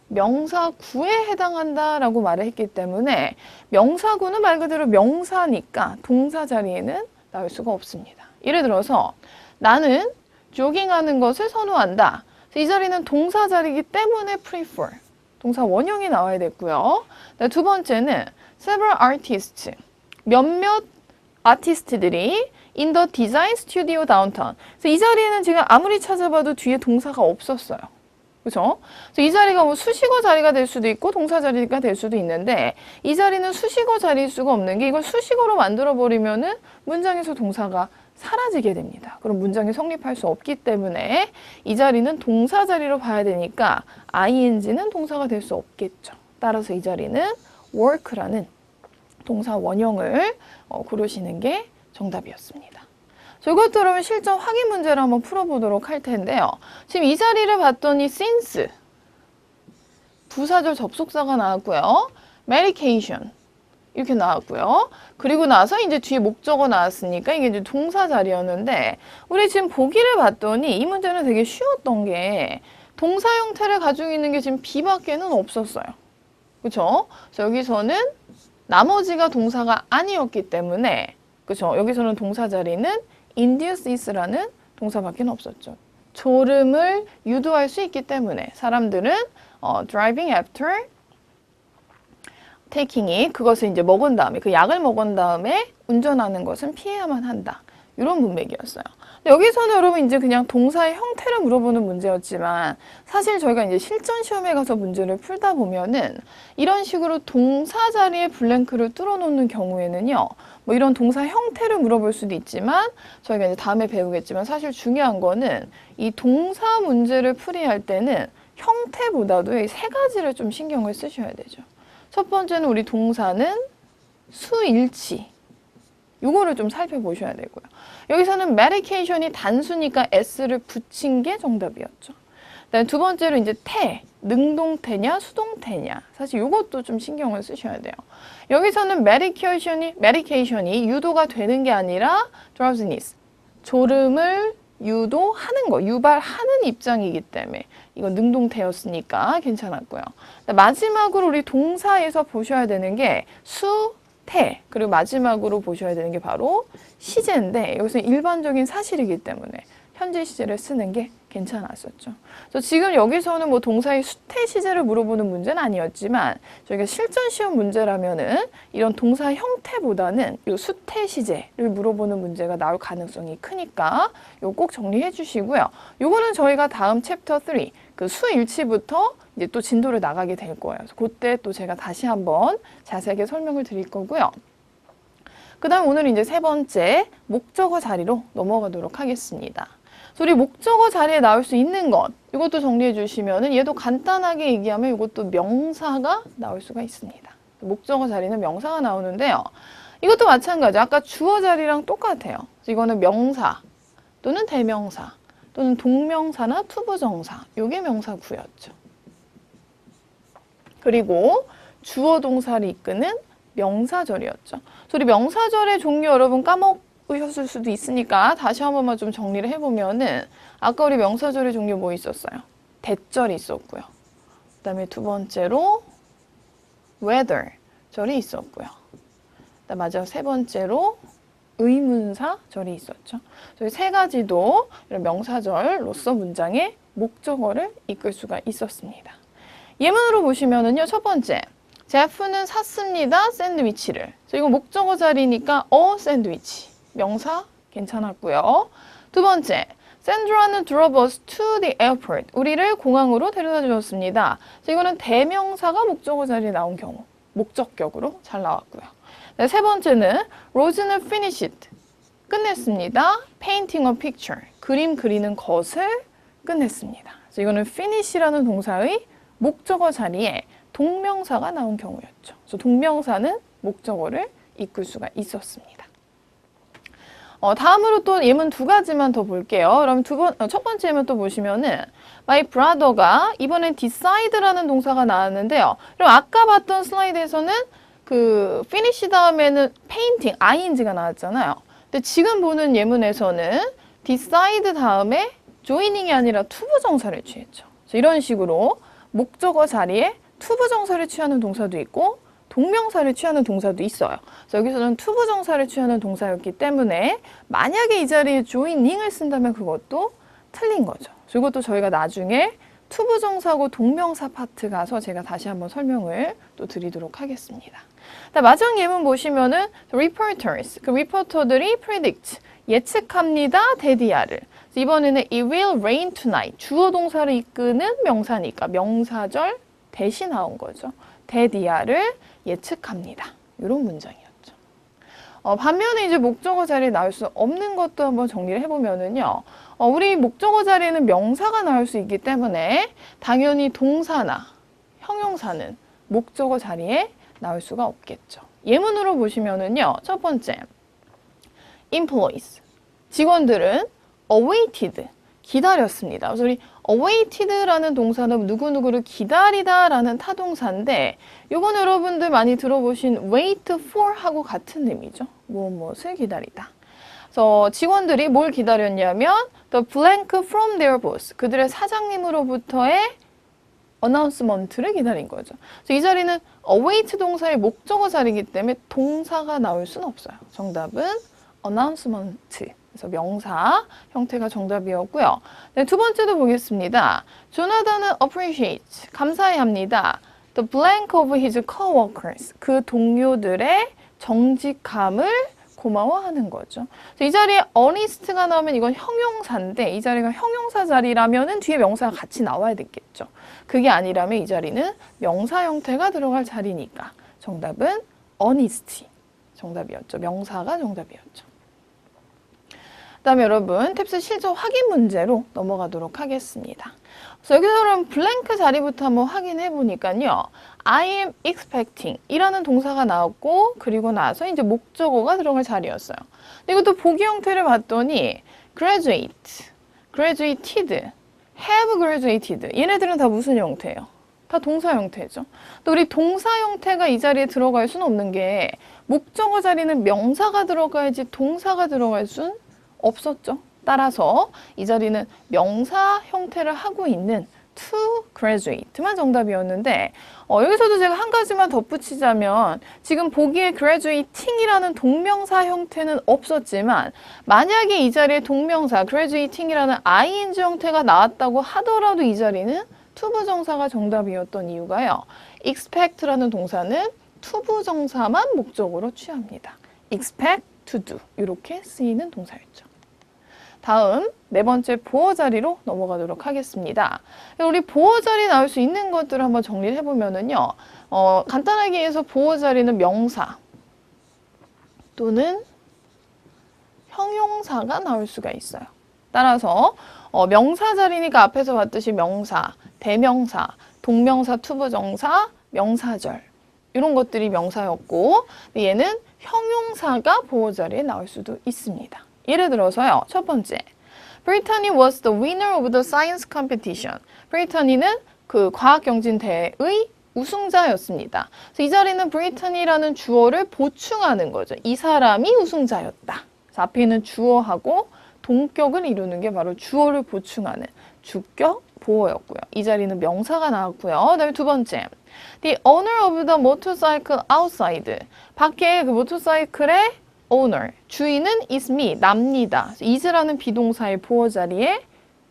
명사구에 해당한다라고 말을 했기 때문에 명사구는 말 그대로 명사니까 동사 자리에는 나올 수가 없습니다. 예를 들어서 나는 조깅하는 것을 선호한다. 이 자리는 동사 자리이기 때문에 prefer, 동사 원형이 나와야 됐고요. 두 번째는 several artists, 몇몇 아티스트들이 in the design studio downtown. 그래서 이 자리에는 지금 아무리 찾아봐도 뒤에 동사가 없었어요. 그렇죠? 그래서 이 자리가 뭐 수식어 자리가 될 수도 있고 동사 자리가 될 수도 있는데 이 자리는 수식어 자리일 수가 없는 게 이걸 수식어로 만들어 버리면은 문장에서 동사가 사라지게 됩니다. 그럼 문장이 성립할 수 없기 때문에 이 자리는 동사 자리로 봐야 되니까 ing는 동사가 될 수 없겠죠. 따라서 이 자리는 work라는 동사 원형을 고르시는 게 정답이었습니다. 이것도 여러분 실전 확인 문제를 한번 풀어보도록 할 텐데요. 지금 이 자리를 봤더니 since 부사절 접속사가 나왔고요. medication 이렇게 나왔고요. 그리고 나서 이제 뒤에 목적어 나왔으니까 이게 이제 동사 자리였는데 우리 지금 보기를 봤더니 이 문제는 되게 쉬웠던 게 동사 형태를 가지고 있는 게 지금 B밖에는 없었어요. 그렇죠? 그래서 여기서는 나머지가 동사가 아니었기 때문에 그렇죠? 여기서는 동사 자리는 induces라는 동사밖에 없었죠. 졸음을 유도할 수 있기 때문에 사람들은 driving after taking이 그것을 이제 먹은 다음에 그 약을 먹은 다음에 운전하는 것은 피해야만 한다. 이런 문맥이었어요. 근데 여기서는 여러분 이제 그냥 동사의 형태를 물어보는 문제였지만 사실 저희가 이제 실전 시험에 가서 문제를 풀다 보면은 이런 식으로 동사 자리에 블랭크를 뚫어놓는 경우에는요. 뭐 이런 동사 형태를 물어볼 수도 있지만 저희가 이제 다음에 배우겠지만 사실 중요한 거는 이 동사 문제를 풀이할 때는 형태보다도 이 세 가지를 좀 신경을 쓰셔야 되죠. 첫 번째는 우리 동사는 수일치. 요거를 좀 살펴보셔야 되고요. 여기서는 medication이 단수니까 s를 붙인 게 정답이었죠. 그다음에 두 번째로 이제 태, 능동태냐 수동태냐. 사실 요것도 좀 신경을 쓰셔야 돼요. 여기서는 medication이 유도가 되는 게 아니라 drowsiness, 졸음을 유도하는 거, 유발하는 입장이기 때문에 이거 능동태였으니까 괜찮았고요. 마지막으로 우리 동사에서 보셔야 되는 게 수, 태, 그리고 마지막으로 보셔야 되는 게 바로 시제인데 여기서 일반적인 사실이기 때문에 현재 시제를 쓰는 게 괜찮았었죠. 그래서 지금 여기서는 뭐 동사의 수태 시제를 물어보는 문제는 아니었지만 저희가 실전 시험 문제라면은 이런 동사 형태보다는 이 수태 시제를 물어보는 문제가 나올 가능성이 크니까 이거 꼭 정리해 주시고요. 요거는 저희가 다음 챕터 3 그 수일치부터 이제 또 진도를 나가게 될 거예요. 그래서 그때 또 제가 다시 한번 자세하게 설명을 드릴 거고요. 그 다음 오늘 이제 세 번째 목적어 자리로 넘어가도록 하겠습니다. 그래서 우리 목적어 자리에 나올 수 있는 것 이것도 정리해 주시면은 얘도 간단하게 얘기하면 이것도 명사가 나올 수가 있습니다. 목적어 자리는 명사가 나오는데요. 이것도 마찬가지. 아까 주어 자리랑 똑같아요. 그래서 이거는 명사 또는 대명사 또는 동명사나 투부정사. 이게 명사구였죠. 그리고 주어 동사를 이끄는 명사절이었죠. 우리 명사절의 종류 여러분 까먹으셨을 수도 있으니까 다시 한 번만 좀 정리를 해보면은 아까 우리 명사절의 종류 뭐 있었어요? 대절이 있었고요. 그 다음에 두 번째로 weather 절이 있었고요. 그다음 마지막 세 번째로 의문사 절이 있었죠. 저희 세 가지도 이런 명사절로서 문장의 목적어를 이끌 수가 있었습니다. 예문으로 보시면은요, 첫 번째, 제프는 샀습니다 샌드위치를. 이거 목적어 자리니까 샌드위치 명사 괜찮았고요. 두 번째, 샌드라는 drove us to the airport. 우리를 공항으로 데려다 주었습니다. 이거는 대명사가 목적어 자리에 나온 경우 목적격으로 잘 나왔고요. 네, 세 번째는 로즈는 finished. 끝냈습니다. painting a picture. 그림 그리는 것을 끝냈습니다. 그래서 이거는 finish라는 동사의 목적어 자리에 동명사가 나온 경우였죠. 그래서 동명사는 목적어를 이끌 수가 있었습니다. 다음으로 또 예문 두 가지만 더 볼게요. 그럼 첫 번째 예문 또 보시면은 my brother가 이번엔 decide라는 동사가 나왔는데요. 그럼 아까 봤던 슬라이드에서는 그 finish 다음에는 painting, ing가 나왔잖아요. 근데 지금 보는 예문에서는 decide 다음에 joining이 아니라 투부정사를 취했죠. 그래서 이런 식으로 목적어 자리에 투부정사를 취하는 동사도 있고 동명사를 취하는 동사도 있어요. 그래서 여기서는 투부정사를 취하는 동사였기 때문에 만약에 이 자리에 joining을 쓴다면 그것도 틀린 거죠. 이것도 저희가 나중에 투부정사고 동명사 파트 가서 제가 다시 한번 설명을 또 드리도록 하겠습니다. 마지막 예문 보시면은 reporters, 그 리포터들이 predict, 예측합니다. 데디아를. 이번에는 it will rain tonight. 주어 동사를 이끄는 명사니까 명사절 대신 나온 거죠. 데디아를 예측합니다. 이런 문장이었죠. 반면에 이제 목적어 자리에 나올 수 없는 것도 한번 정리를 해보면은요. 우리 목적어 자리에는 명사가 나올 수 있기 때문에 당연히 동사나 형용사는 목적어 자리에 나올 수가 없겠죠. 예문으로 보시면은요. 첫 번째, employees. 직원들은 awaited. 기다렸습니다. 그래서 우리 awaited라는 동사는 누구누구를 기다리다라는 타동사인데 이건 여러분들 많이 들어보신 wait for 하고 같은 의미죠. 무엇을 기다리다. 그래서 직원들이 뭘 기다렸냐면 the blank from their boss. 그들의 사장님으로부터의 어나운스먼트를 기다린 거죠. 그래서 이 자리는 await 동사의 목적어 자리이기 때문에 동사가 나올 수는 없어요. 정답은 announcement. 그래서 명사 형태가 정답이었고요. 네, 두 번째도 보겠습니다. 조나단은 appreciate, 감사해 합니다. The blank of his coworkers, 그 동료들의 정직함을 고마워하는 거죠. 이 자리에 honest가 나오면 이건 형용사인데 이 자리가 형용사 자리라면은 뒤에 명사가 같이 나와야 됐겠죠. 그게 아니라면 이 자리는 명사 형태가 들어갈 자리니까 정답은 honesty 정답이었죠. 명사가 정답이었죠. 그다음에 여러분 탭스 실전 확인 문제로 넘어가도록 하겠습니다. 그래서 여기서 그럼 블랭크 자리부터 한번 확인해 보니까요. I am expecting 이라는 동사가 나왔고 그리고 나서 이제 목적어가 들어갈 자리였어요. 이것도 보기 형태를 봤더니 graduate, graduated, have graduated 얘네들은 다 무슨 형태예요? 다 동사 형태죠. 또 우리 동사 형태가 이 자리에 들어갈 수는 없는 게 목적어 자리는 명사가 들어가야지 동사가 들어갈 수는 없었죠. 따라서 이 자리는 명사 형태를 하고 있는 to graduate만 정답이었는데 여기서도 제가 한 가지만 덧붙이자면 지금 보기에 graduating이라는 동명사 형태는 없었지만 만약에 이 자리에 동명사 graduating이라는 ing 형태가 나왔다고 하더라도 이 자리는 투부정사가 정답이었던 이유가요. expect라는 동사는 투부정사만 목적으로 취합니다. expect to do 이렇게 쓰이는 동사였죠. 다음 네 번째 보어 자리로 넘어가도록 하겠습니다. 우리 보어 자리 나올 수 있는 것들을 한번 정리를 해보면은요. 간단하게 해서 보어 자리는 명사 또는 형용사가 나올 수가 있어요. 따라서 명사 자리니까 앞에서 봤듯이 명사, 대명사, 동명사, 투부정사, 명사절 이런 것들이 명사였고 얘는 형용사가 보어 자리에 나올 수도 있습니다. 예를 들어서요. 첫 번째, Brittany was the winner of the science competition. 브리터니는 그 과학경진대회의 우승자였습니다. 그래서 이 자리는 브리터니라는 주어를 보충하는 거죠. 이 사람이 우승자였다. 그래서 앞에 있는 주어하고 동격을 이루는 게 바로 주어를 보충하는 주격 보어였고요. 이 자리는 명사가 나왔고요. 그다음에 두 번째, the owner of the motorcycle outside. 밖에 그 모터사이클의 owner, 주인은 is me, 납니다. is라는 비동사의 보어 자리에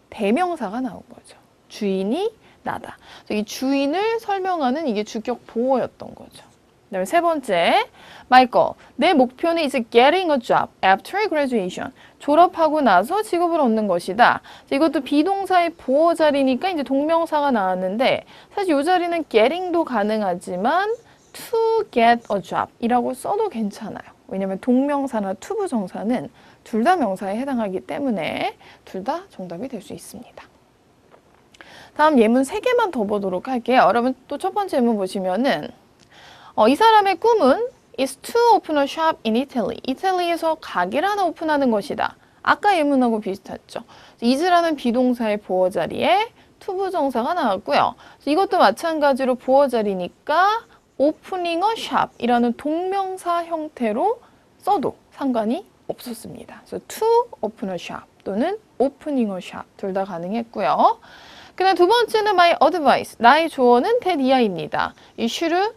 대명사가 나온 거죠. 주인이 나다. 이 주인을 설명하는 이게 주격 보어였던 거죠. 그다음에 세 번째, 마이클, 내 목표는 is getting a job after graduation. 졸업하고 나서 직업을 얻는 것이다. 이것도 비동사의 보어 자리니까 이제 동명사가 나왔는데 사실 이 자리는 getting도 가능하지만 to get a job 이라고 써도 괜찮아요. 왜냐하면 동명사나 투부정사는 둘 다 명사에 해당하기 때문에 둘 다 정답이 될 수 있습니다. 다음 예문 3개만 더 보도록 할게요. 여러분 또 첫 번째 예문 보시면은 이 사람의 꿈은 is to open a shop in Italy. 이탈리아에서 가게를 하나 오픈하는 것이다. 아까 예문하고 비슷했죠. is라는 비동사의 보어 자리에 투부정사가 나왔고요. 이것도 마찬가지로 보어 자리니까 opening a shop 이라는 동명사 형태로 써도 상관이 없었습니다. 그래서 to open a shop 또는 opening a shop 둘 다 가능했고요. 그다음 두 번째는 my advice, 나의 조언은 대디아입니다. You should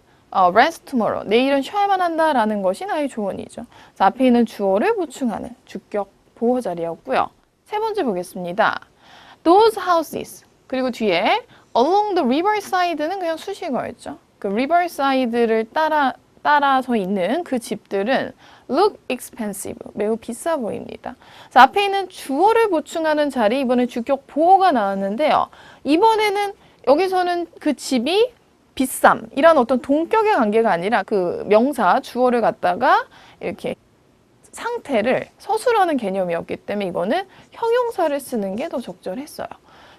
rest tomorrow. 내일은 쉬어야만 한다라는 것이 나의 조언이죠. 그래서 앞에 있는 주어를 보충하는 주격 보어 자리였고요. 세 번째 보겠습니다. Those houses. 그리고 뒤에 along the riverside는 그냥 수식어였죠. 그 riverside를 따라서 있는 그 집들은 look expensive. 매우 비싸 보입니다. 그래서 앞에 있는 주어를 보충하는 자리 이번에 주격 보어가 나왔는데요. 이번에는 여기서는 그 집이 비쌈이라는 어떤 동격의 관계가 아니라 그 명사 주어를 갖다가 이렇게 상태를 서술하는 개념이었기 때문에 이거는 형용사를 쓰는 게 더 적절했어요.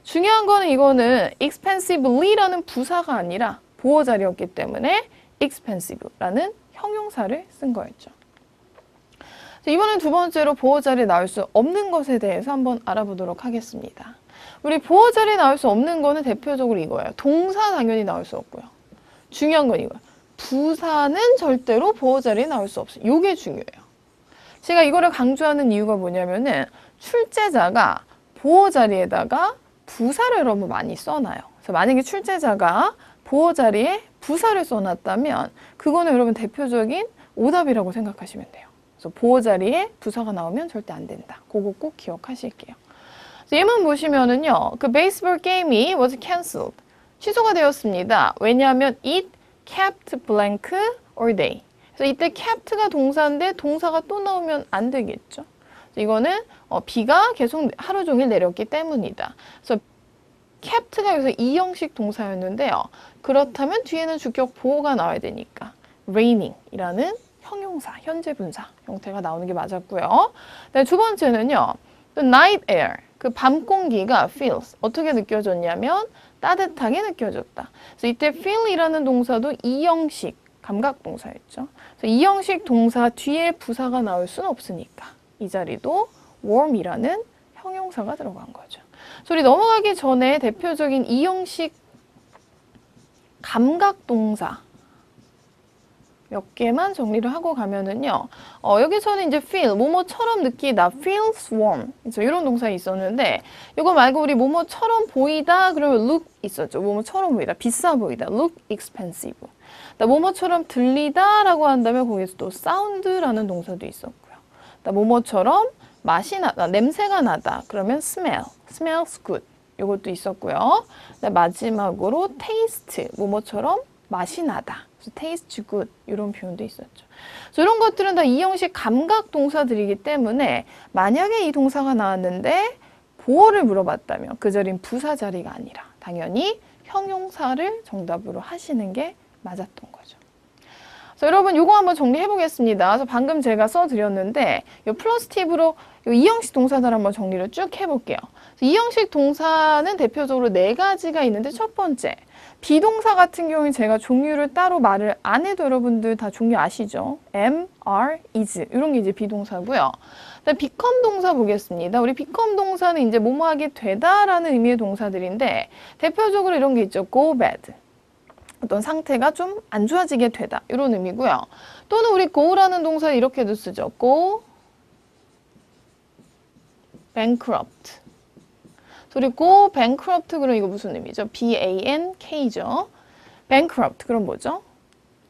중요한 거는 이거는 expensively라는 부사가 아니라 보어 자리였기 때문에 expensive라는 형용사를 쓴 거였죠. 이번엔 두 번째로 보어 자리에 나올 수 없는 것에 대해서 한번 알아보도록 하겠습니다. 우리 보어 자리에 나올 수 없는 거는 대표적으로 이거예요. 동사 당연히 나올 수 없고요. 중요한 건 이거예요. 부사는 절대로 보어 자리에 나올 수 없어요. 이게 중요해요. 제가 이거를 강조하는 이유가 뭐냐면은 출제자가 보어 자리에다가 부사를 여러분 많이 써놔요. 그래서 만약에 출제자가 보어 자리에 부사를 써놨다면 그거는 여러분 대표적인 오답이라고 생각하시면 돼요. 그래서 보어 자리에 부사가 나오면 절대 안 된다. 그거 꼭 기억하실게요. 예문 보시면은요, 그 베이스볼 게임이 was cancelled. 취소가 되었습니다. 왜냐하면 it kept blank all day. 그래서 이때 kept가 동사인데 동사가 또 나오면 안 되겠죠. 이거는 비가 계속 하루 종일 내렸기 때문이다. 그래서 kept가 여기서 이형식 동사였는데요. 그렇다면 뒤에는 주격 보어가 나와야 되니까 raining이라는 형용사, 현재 분사 형태가 나오는 게 맞았고요. 네, 두 번째는요. The night air, 그 밤 공기가 feels, 어떻게 느껴졌냐면 따뜻하게 느껴졌다. 그래서 이때 feel이라는 동사도 이형식 감각 동사였죠. 그래서 이형식 동사 뒤에 부사가 나올 수는 없으니까 이 자리도 warm이라는 형용사가 들어간 거죠. 그래서 우리 넘어가기 전에 대표적인 이형식 감각 동사 몇 개만 정리를 하고 가면은요. 여기서는 이제 feel, 뭐뭐처럼 느끼다, feels warm. 그래서 이런 동사가 있었는데 이거 말고 우리 뭐뭐처럼 보이다 그러면 look 있었죠. 뭐뭐처럼 보이다, 비싸 보이다, look expensive. 뭐뭐처럼 들리다 라고 한다면 거기서 또 sound라는 동사도 있었고요. 뭐뭐처럼 맛이 나다, 냄새가 나다 그러면 smell, smells good. 이것도 있었고요. 마지막으로 taste, 뭐뭐처럼 맛이 나다. taste good 이런 표현도 있었죠. 이런 것들은 다 이형식 감각 동사들이기 때문에 만약에 이 동사가 나왔는데 보어를 물어봤다면 그 자리는 부사 자리가 아니라 당연히 형용사를 정답으로 하시는 게 맞았던 거죠. 그래서 여러분 이거 한번 정리해 보겠습니다. 그래서 방금 제가 써드렸는데 이 플러스 팁으로 이 이형식 동사들 한번 정리를 쭉 해볼게요. 이형식 동사는 대표적으로 4가지가 있는데 첫 번째 비동사 같은 경우는 제가 종류를 따로 말을 안 해도 여러분들 다 종류 아시죠? am, are, is 이런 게 이제 비동사고요. become 동사 보겠습니다. 우리 become 동사는 이제 뭐뭐하게 되다라는 의미의 동사들인데 대표적으로 이런 게 있죠. go bad, 어떤 상태가 좀 안 좋아지게 되다. 이런 의미고요. 또는 우리 go라는 동사를 이렇게도 쓰죠. go bankrupt. 우리 go bankrupt 그럼 이거 무슨 의미죠? B-A-N-K죠. bankrupt 그럼 뭐죠?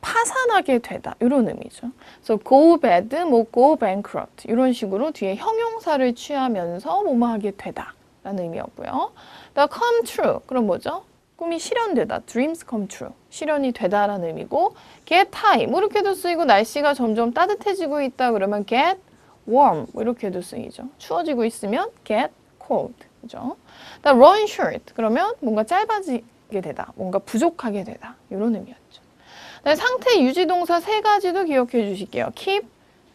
파산하게 되다. 이런 의미죠. 그래서 go bad, 뭐 go bankrupt 이런 식으로 뒤에 형용사를 취하면서 뭐뭐하게 되다 라는 의미였고요. come true 그럼 뭐죠? 꿈이 실현되다. dreams come true. 실현이 되다라는 의미고 get high 뭐 이렇게도 쓰이고 날씨가 점점 따뜻해지고 있다 그러면 get warm 뭐 이렇게도 쓰이죠. 추워지고 있으면 get cold. 그죠? run short 그러면 뭔가 짧아지게 되다. 뭔가 부족하게 되다. 이런 의미였죠. 상태 유지 동사 세 가지도 기억해 주실게요. keep,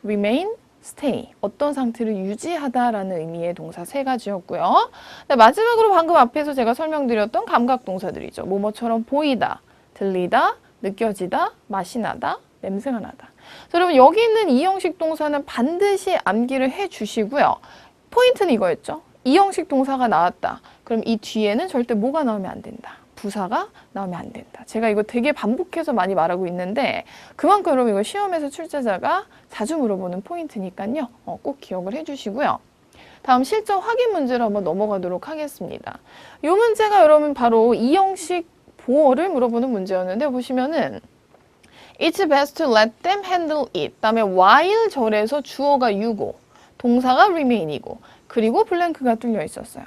remain, stay. 어떤 상태를 유지하다라는 의미의 동사 세 가지였고요. 마지막으로 방금 앞에서 제가 설명드렸던 감각 동사들이죠. 뭐뭐처럼 보이다, 들리다, 느껴지다, 맛이 나다, 냄새가 나다. 여러분 여기 있는 이 형식 동사는 반드시 암기를 해 주시고요. 포인트는 이거였죠. 이 형식 동사가 나왔다. 그럼 이 뒤에는 절대 뭐가 나오면 안 된다. 부사가 나오면 안 된다. 제가 이거 되게 반복해서 많이 말하고 있는데 그만큼 여러분 이거 시험에서 출제자가 자주 물어보는 포인트니까요. 꼭 기억을 해주시고요. 다음 실전 확인 문제로 한번 넘어가도록 하겠습니다. 이 문제가 여러분 바로 이 형식 보어를 물어보는 문제였는데 보시면은 It's best to let them handle it. 다음에 while 절에서 주어가 you고 동사가 remain이고 그리고 블랭크가 뚫려 있었어요.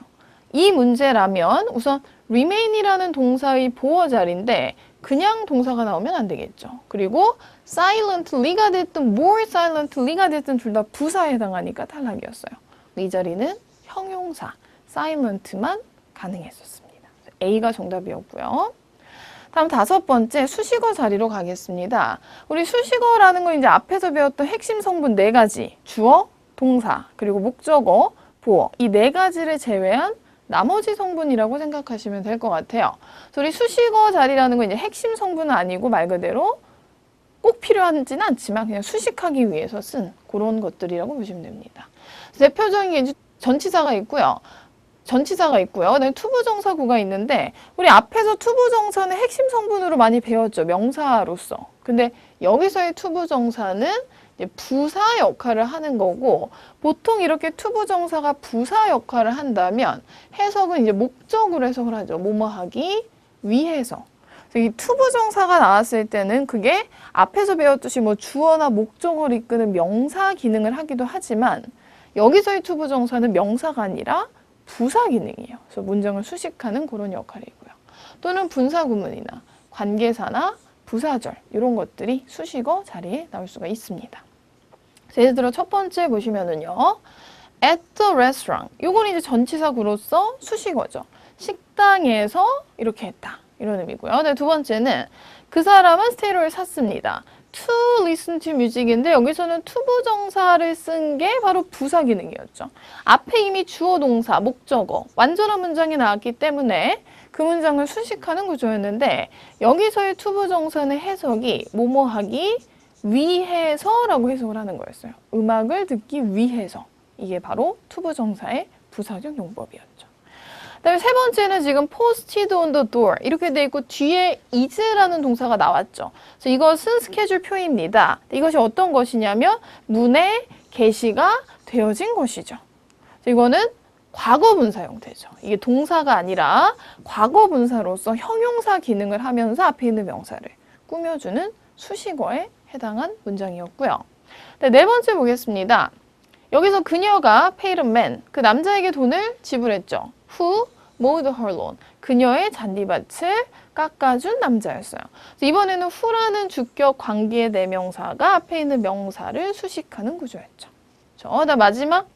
이 문제라면 우선 remain이라는 동사의 보어 자리인데 그냥 동사가 나오면 안 되겠죠. 그리고 silently가 됐든 more silently가 됐든 둘 다 부사에 해당하니까 탈락이었어요. 이 자리는 형용사 silent만 가능했었습니다. A가 정답이었고요. 다음 다섯 번째 수식어 자리로 가겠습니다. 우리 수식어라는 건 이제 앞에서 배웠던 핵심 성분 네 가지 주어, 동사, 그리고 목적어, 보어 이 네 가지를 제외한 나머지 성분이라고 생각하시면 될 것 같아요. 우리 수식어 자리라는 건 이제 핵심 성분은 아니고 말 그대로 꼭 필요하지는 않지만 그냥 수식하기 위해서 쓴 그런 것들이라고 보시면 됩니다. 대표적인 게 이제 전치사가 있고요. 그다음에 투부정사구가 있는데 우리 앞에서 투부정사는 핵심 성분으로 많이 배웠죠. 명사로서. 근데 여기서의 투부정사는 부사 역할을 하는 거고 보통 이렇게 투부정사가 부사 역할을 한다면 해석은 이제 목적으로 해석을 하죠. 뭐뭐 하기 위해서. 이 투부정사가 나왔을 때는 그게 앞에서 배웠듯이 뭐 주어나 목적어를 이끄는 명사 기능을 하기도 하지만 여기서의 투부정사는 명사가 아니라 부사 기능이에요. 그래서 문장을 수식하는 그런 역할이고요. 또는 분사구문이나 관계사나 부사절 이런 것들이 수식어 자리에 나올 수가 있습니다. 예를 들어 첫 번째 보시면은요. at the restaurant. 요건 이제 전치사구로서 수식어죠. 식당에서 이렇게 했다. 이런 의미고요. 네, 두 번째는 그 사람은 스테레오를 샀습니다. to listen to music인데 여기서는 투부정사를 쓴 게 바로 부사 기능이었죠. 앞에 이미 주어 동사, 목적어, 완전한 문장이 나왔기 때문에 그 문장을 수식하는 구조였는데 여기서의 투부정사는 해석이 뭐뭐 하기 위해서라고 해석을 하는 거였어요. 음악을 듣기 위해서. 이게 바로 투부정사의 부사적 용법이었죠. 그다음에 세 번째는 지금 posted on the door 이렇게 돼 있고 뒤에 is라는 동사가 나왔죠. 그래서 이것은 스케줄 표입니다. 이것이 어떤 것이냐면 문에 게시가 되어진 것이죠. 이거는 과거 분사 형태죠. 이게 동사가 아니라 과거 분사로서 형용사 기능을 하면서 앞에 있는 명사를 꾸며주는 수식어에 해당한 문장이었고요. 네 번째 보겠습니다. 여기서 그녀가 paid a man, 그 남자에게 돈을 지불했죠. Who mowed her lawn, 그녀의 잔디밭을 깎아준 남자였어요. 이번에는 who라는 주격 관계의 대명사가 앞에 있는 명사를 수식하는 구조였죠. 마지막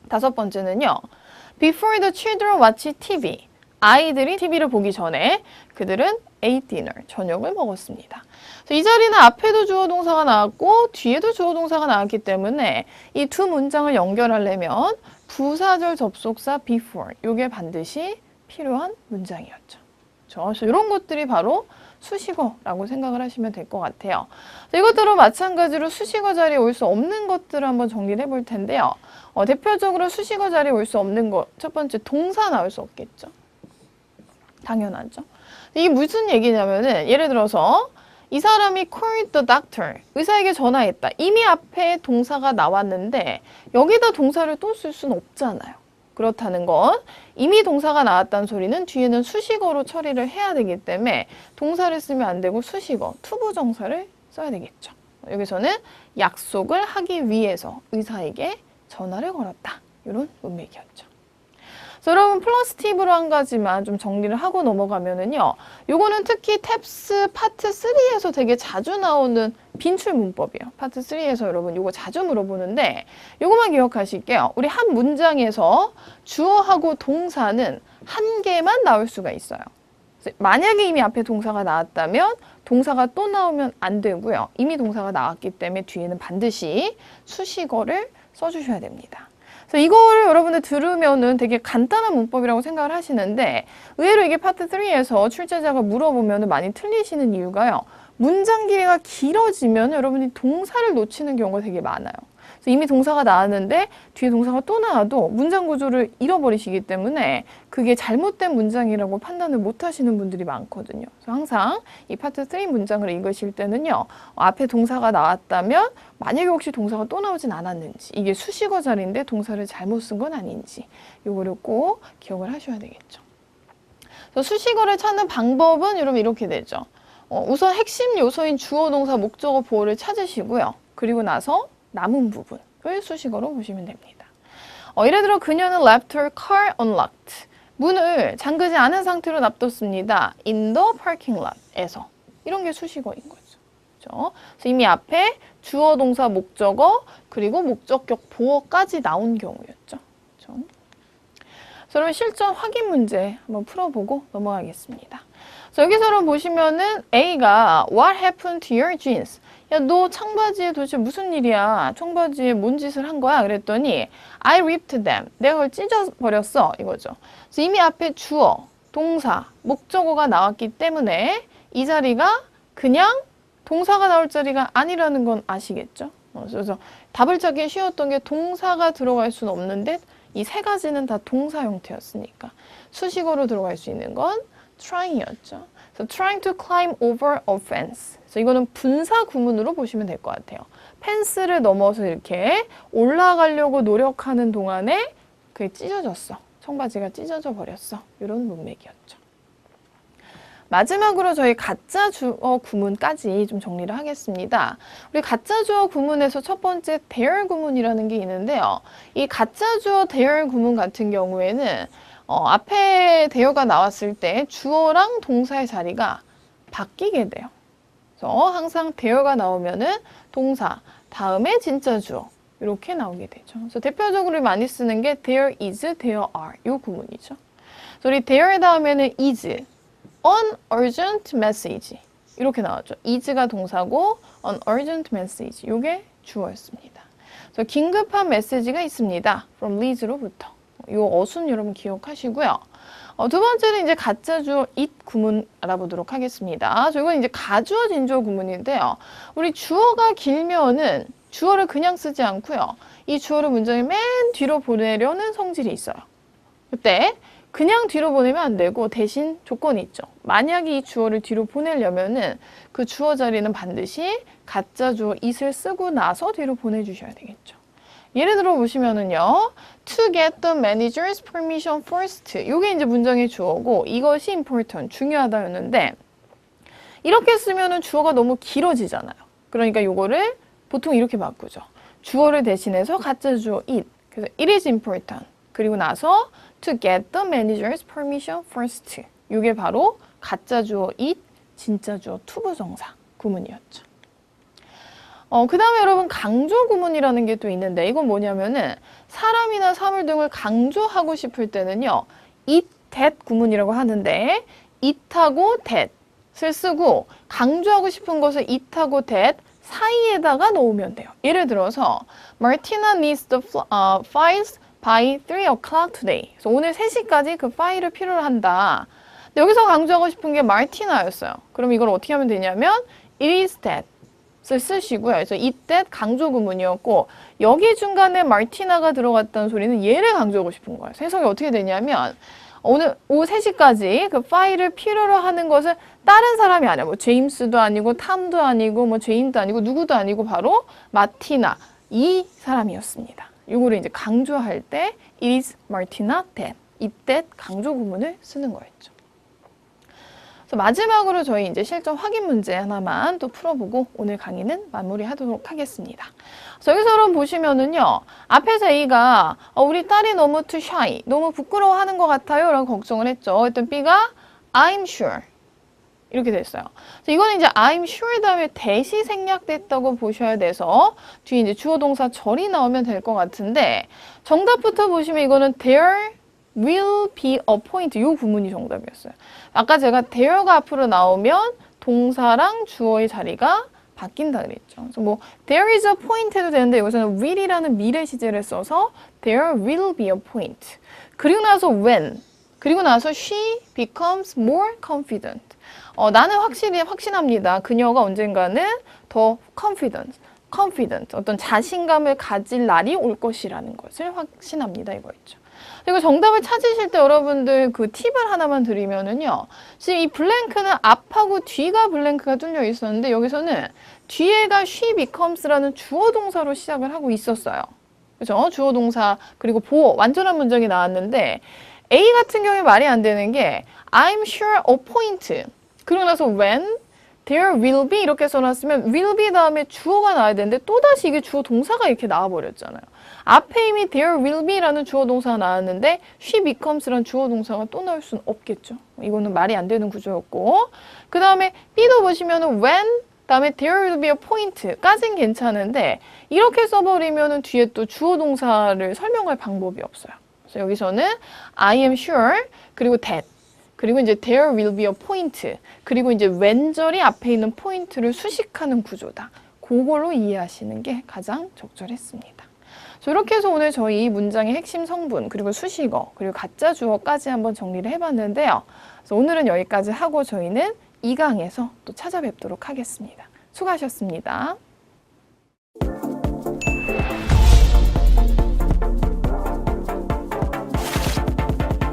다섯 번째는요. Before the children watch TV, 아이들이 TV를 보기 전에 그들은 ate dinner, 저녁을 먹었습니다. 이 자리는 앞에도 주어 동사가 나왔고 뒤에도 주어 동사가 나왔기 때문에 이 두 문장을 연결하려면 부사절 접속사 before, 이게 반드시 필요한 문장이었죠. 그래서 이런 것들이 바로 수식어라고 생각을 하시면 될 것 같아요. 이것들로 마찬가지로 수식어 자리에 올 수 없는 것들을 한번 정리를 해볼 텐데요. 대표적으로 수식어 자리에 올 수 없는 것, 첫 번째 동사 나올 수 없겠죠. 당연하죠. 이게 무슨 얘기냐면은 예를 들어서 이 사람이 called the doctor. 의사에게 전화했다. 이미 앞에 동사가 나왔는데 여기다 동사를 또 쓸 수는 없잖아요. 그렇다는 건 이미 동사가 나왔다는 소리는 뒤에는 수식어로 처리를 해야 되기 때문에 동사를 쓰면 안 되고 수식어, 투부정사를 써야 되겠죠. 여기서는 약속을 하기 위해서 의사에게 전화를 걸었다. 이런 문맥이었죠. 그래서 여러분 플러스 팁으로 한 가지만 좀 정리를 하고 넘어가면은요. 요거는 특히 탭스 파트 3에서 되게 자주 나오는 빈출 문법이에요. 파트 3에서 여러분 요거 자주 물어보는데 요거만 기억하실게요. 우리 한 문장에서 주어하고 동사는 한 개만 나올 수가 있어요. 만약에 이미 앞에 동사가 나왔다면 동사가 또 나오면 안 되고요. 이미 동사가 나왔기 때문에 뒤에는 반드시 수식어를 써주셔야 됩니다. 그래서 이거를 여러분들 들으면은 되게 간단한 문법이라고 생각을 하시는데 의외로 이게 파트 3에서 출제자가 물어보면 많이 틀리시는 이유가요. 문장 길이가 길어지면 여러분이 동사를 놓치는 경우가 되게 많아요. 그래서 이미 동사가 나왔는데 뒤에 동사가 또 나와도 문장 구조를 잃어버리시기 때문에 그게 잘못된 문장이라고 판단을 못 하시는 분들이 많거든요. 그래서 항상 이 파트 3 문장을 읽으실 때는요. 앞에 동사가 나왔다면 만약에 혹시 동사가 또 나오진 않았는지 이게 수식어 자리인데 동사를 잘못 쓴 건 아닌지 요거를 꼭 기억을 하셔야 되겠죠. 그래서 수식어를 찾는 방법은 여러분 이렇게 되죠. 우선 핵심 요소인 주어, 동사, 목적어, 보어를 찾으시고요. 그리고 나서 남은 부분을 수식어로 보시면 됩니다. 예를 들어 그녀는 left her car unlocked. 문을 잠그지 않은 상태로 놔뒀습니다. in the parking lot에서. 이런 게 수식어인 거죠. 그렇죠? 그래서 이미 앞에 주어, 동사, 목적어 그리고 목적격, 보어까지 나온 경우였죠. 그렇죠? 그러면 실전 확인 문제 한번 풀어보고 넘어가겠습니다. 그래서 여기서 여러분 보시면은 A가 What happened to your jeans? 야, 너 청바지에 도대체 무슨 일이야? 청바지에 뭔 짓을 한 거야? 그랬더니 I ripped them. 내가 그걸 찢어버렸어. 이거죠. 그래서 이미 앞에 주어, 동사, 목적어가 나왔기 때문에 이 자리가 그냥 동사가 나올 자리가 아니라는 건 아시겠죠? 그래서 답을 찾기 쉬웠던 게 동사가 들어갈 수는 없는데 이 세 가지는 다 동사 형태였으니까 수식어로 들어갈 수 있는 건 trying이었죠. So trying to climb over a fence. 그래서 이거는 분사 구문으로 보시면 될 것 같아요. 펜스를 넘어서 이렇게 올라가려고 노력하는 동안에 그게 찢어졌어. 청바지가 찢어져 버렸어. 이런 문맥이었죠. 마지막으로 저희 가짜 주어 구문까지 좀 정리를 하겠습니다. 우리 가짜 주어 구문에서 첫 번째 대열 구문이라는 게 있는데요. 이 가짜 주어 대열 구문 같은 경우에는 앞에 대열가 나왔을 때 주어랑 동사의 자리가 바뀌게 돼요. 그래서 항상 대열가 나오면은 동사 다음에 진짜 주어 이렇게 나오게 되죠. 그래서 대표적으로 많이 쓰는 게 there is, there are 이 구문이죠. 그래서 우리 there 다음에는 is, an urgent message 이렇게 나왔죠. is가 동사고 an urgent message 이게 주어였습니다. 그래서 긴급한 메시지가 있습니다. from Liz로부터. 이 어순 여러분 기억하시고요. 두 번째는 이제 가짜 주어 it 구문 알아보도록 하겠습니다. 이건 이제 가주어 진주어 구문인데요. 우리 주어가 길면은 주어를 그냥 쓰지 않고요. 이 주어를 문장의 맨 뒤로 보내려는 성질이 있어요. 그때 그냥 뒤로 보내면 안 되고 대신 조건이 있죠. 만약에 이 주어를 뒤로 보내려면은 그 주어 자리는 반드시 가짜 주어 it을 쓰고 나서 뒤로 보내주셔야 되겠죠. 예를 들어 보시면은요. To get the manager's permission first. 이게 이제 문장의 주어고 이것이 important, 중요하다였는데 이렇게 쓰면은 주어가 너무 길어지잖아요. 그러니까 이거를 보통 이렇게 바꾸죠. 주어를 대신해서 가짜 주어 it. 그래서 it is important. 그리고 나서 to get the manager's permission first. 이게 바로 가짜 주어 it, 진짜 주어 투부정사 구문이었죠. 그 다음에 여러분 강조 구문이라는 게 또 있는데 이건 뭐냐면은 사람이나 사물 등을 강조하고 싶을 때는요. it, that 구문이라고 하는데 it하고 that을 쓰고 강조하고 싶은 것을 it하고 that 사이에다가 넣으면 돼요. 예를 들어서 Martina needs the files by 3 o'clock today. 그래서 오늘 3시까지 그 파일을 필요로 한다. 근데 여기서 강조하고 싶은 게 마르티나였어요. 그럼 이걸 어떻게 하면 되냐면 it is that 을 쓰시고요. 그래서 it that 강조 구문이었고 여기 중간에 마르티나가 들어갔다는 소리는 얘를 강조하고 싶은 거예요. 해석이 어떻게 되냐면 오늘 오후 3시까지 그 파일을 필요로 하는 것은 다른 사람이 아니야. 뭐 제임스도 아니고 탐도 아니고 뭐 제인도 아니고 누구도 아니고 바로 마티나 이 사람이었습니다. 이거를 이제 강조할 때 It is Martina that. 이 that 강조 구문을 쓰는 거였죠. 그래서 마지막으로 저희 이제 실전 확인 문제 하나만 또 풀어보고 오늘 강의는 마무리하도록 하겠습니다. 그래서 여기서 여러분 보시면은요, 앞에서 A가 우리 딸이 너무 too shy, 너무 부끄러워하는 것 같아요 라고 걱정을 했죠. 그랬더니 B가 I'm sure 이렇게 됐어요. 그래서 이거는 이제 I'm sure 다음에 that이 생략됐다고 보셔야 돼서 뒤에 이제 주어 동사 절이 나오면 될 것 같은데 정답부터 보시면 이거는 there will be a point 이 구문이 정답이었어요. 아까 제가 there가 앞으로 나오면 동사랑 주어의 자리가 바뀐다 그랬죠. 그래서 뭐 there is a point 해도 되는데 여기서는 will이라는 미래 시제를 써서 there will be a point. 그리고 나서 when, 그리고 나서 she becomes more confident. 나는 확신합니다. 그녀가 언젠가는 더 confident, 어떤 자신감을 가질 날이 올 것이라는 것을 확신합니다. 이거였죠. 그리고 정답을 찾으실 때 여러분들 그 팁을 하나만 드리면은요. 지금 이 블랭크는 앞하고 뒤가 블랭크가 뚫려 있었는데 여기서는 뒤에가 she becomes라는 주어 동사로 시작을 하고 있었어요. 그죠? 주어 동사 그리고 보어 완전한 문장이 나왔는데 A 같은 경우에 말이 안 되는 게 I'm sure a point 그러고 나서 when there will be 이렇게 써놨으면 will be 다음에 주어가 나와야 되는데 또다시 이게 주어 동사가 이렇게 나와버렸잖아요. 앞에 이미 there will be라는 주어 동사가 나왔는데 she becomes라는 주어 동사가 또 나올 수는 없겠죠. 이거는 말이 안 되는 구조였고 그 다음에 B도 보시면은 when 다음에 there will be a point까진 괜찮은데 이렇게 써버리면은 뒤에 또 주어 동사를 설명할 방법이 없어요. 그래서 여기서는 I am sure 그리고 that 그리고 이제 there will be a point 그리고 이제 when절이 앞에 있는 포인트를 수식하는 구조다. 그걸로 이해하시는 게 가장 적절했습니다. 이렇게 해서 오늘 저희 문장의 핵심 성분 그리고 수식어 그리고 가짜 주어까지 한번 정리를 해봤는데요. 그래서 오늘은 여기까지 하고 저희는 2강에서 또 찾아뵙도록 하겠습니다. 수고하셨습니다.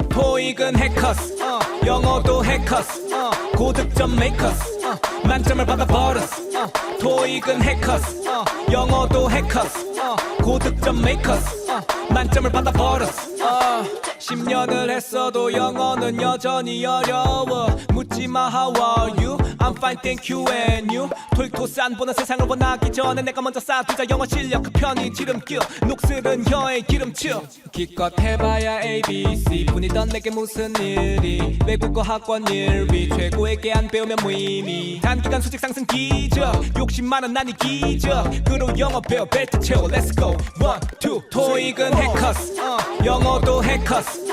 토익은 해커스 영어도 해커스 고득점 메이커스 만점을 받아버렸어 토익은 해커스 영어도 해커스 고득점 메이커스 만점을 받아버렸어 10년을 했어도 영어는 여전히 어려워 묻지마 how are you I'm fine thank you and you 토익 토산 보는 세상을 원하기 전에 내가 먼저 쌓아두자 영어 실력 그 편이 지름길 녹슬은 혀의 기름칠 기껏 해봐야 ABC 뿐이던 내게 무슨 일이 외국어 학원 1위 최고에게 안 배우면 무의미 단기간 수직 상승 기적 욕심 많은 난 이 기적 그로 영어 배워 벨트 채워 Let's go 1, 2 토익은 해커스 영어도 해커스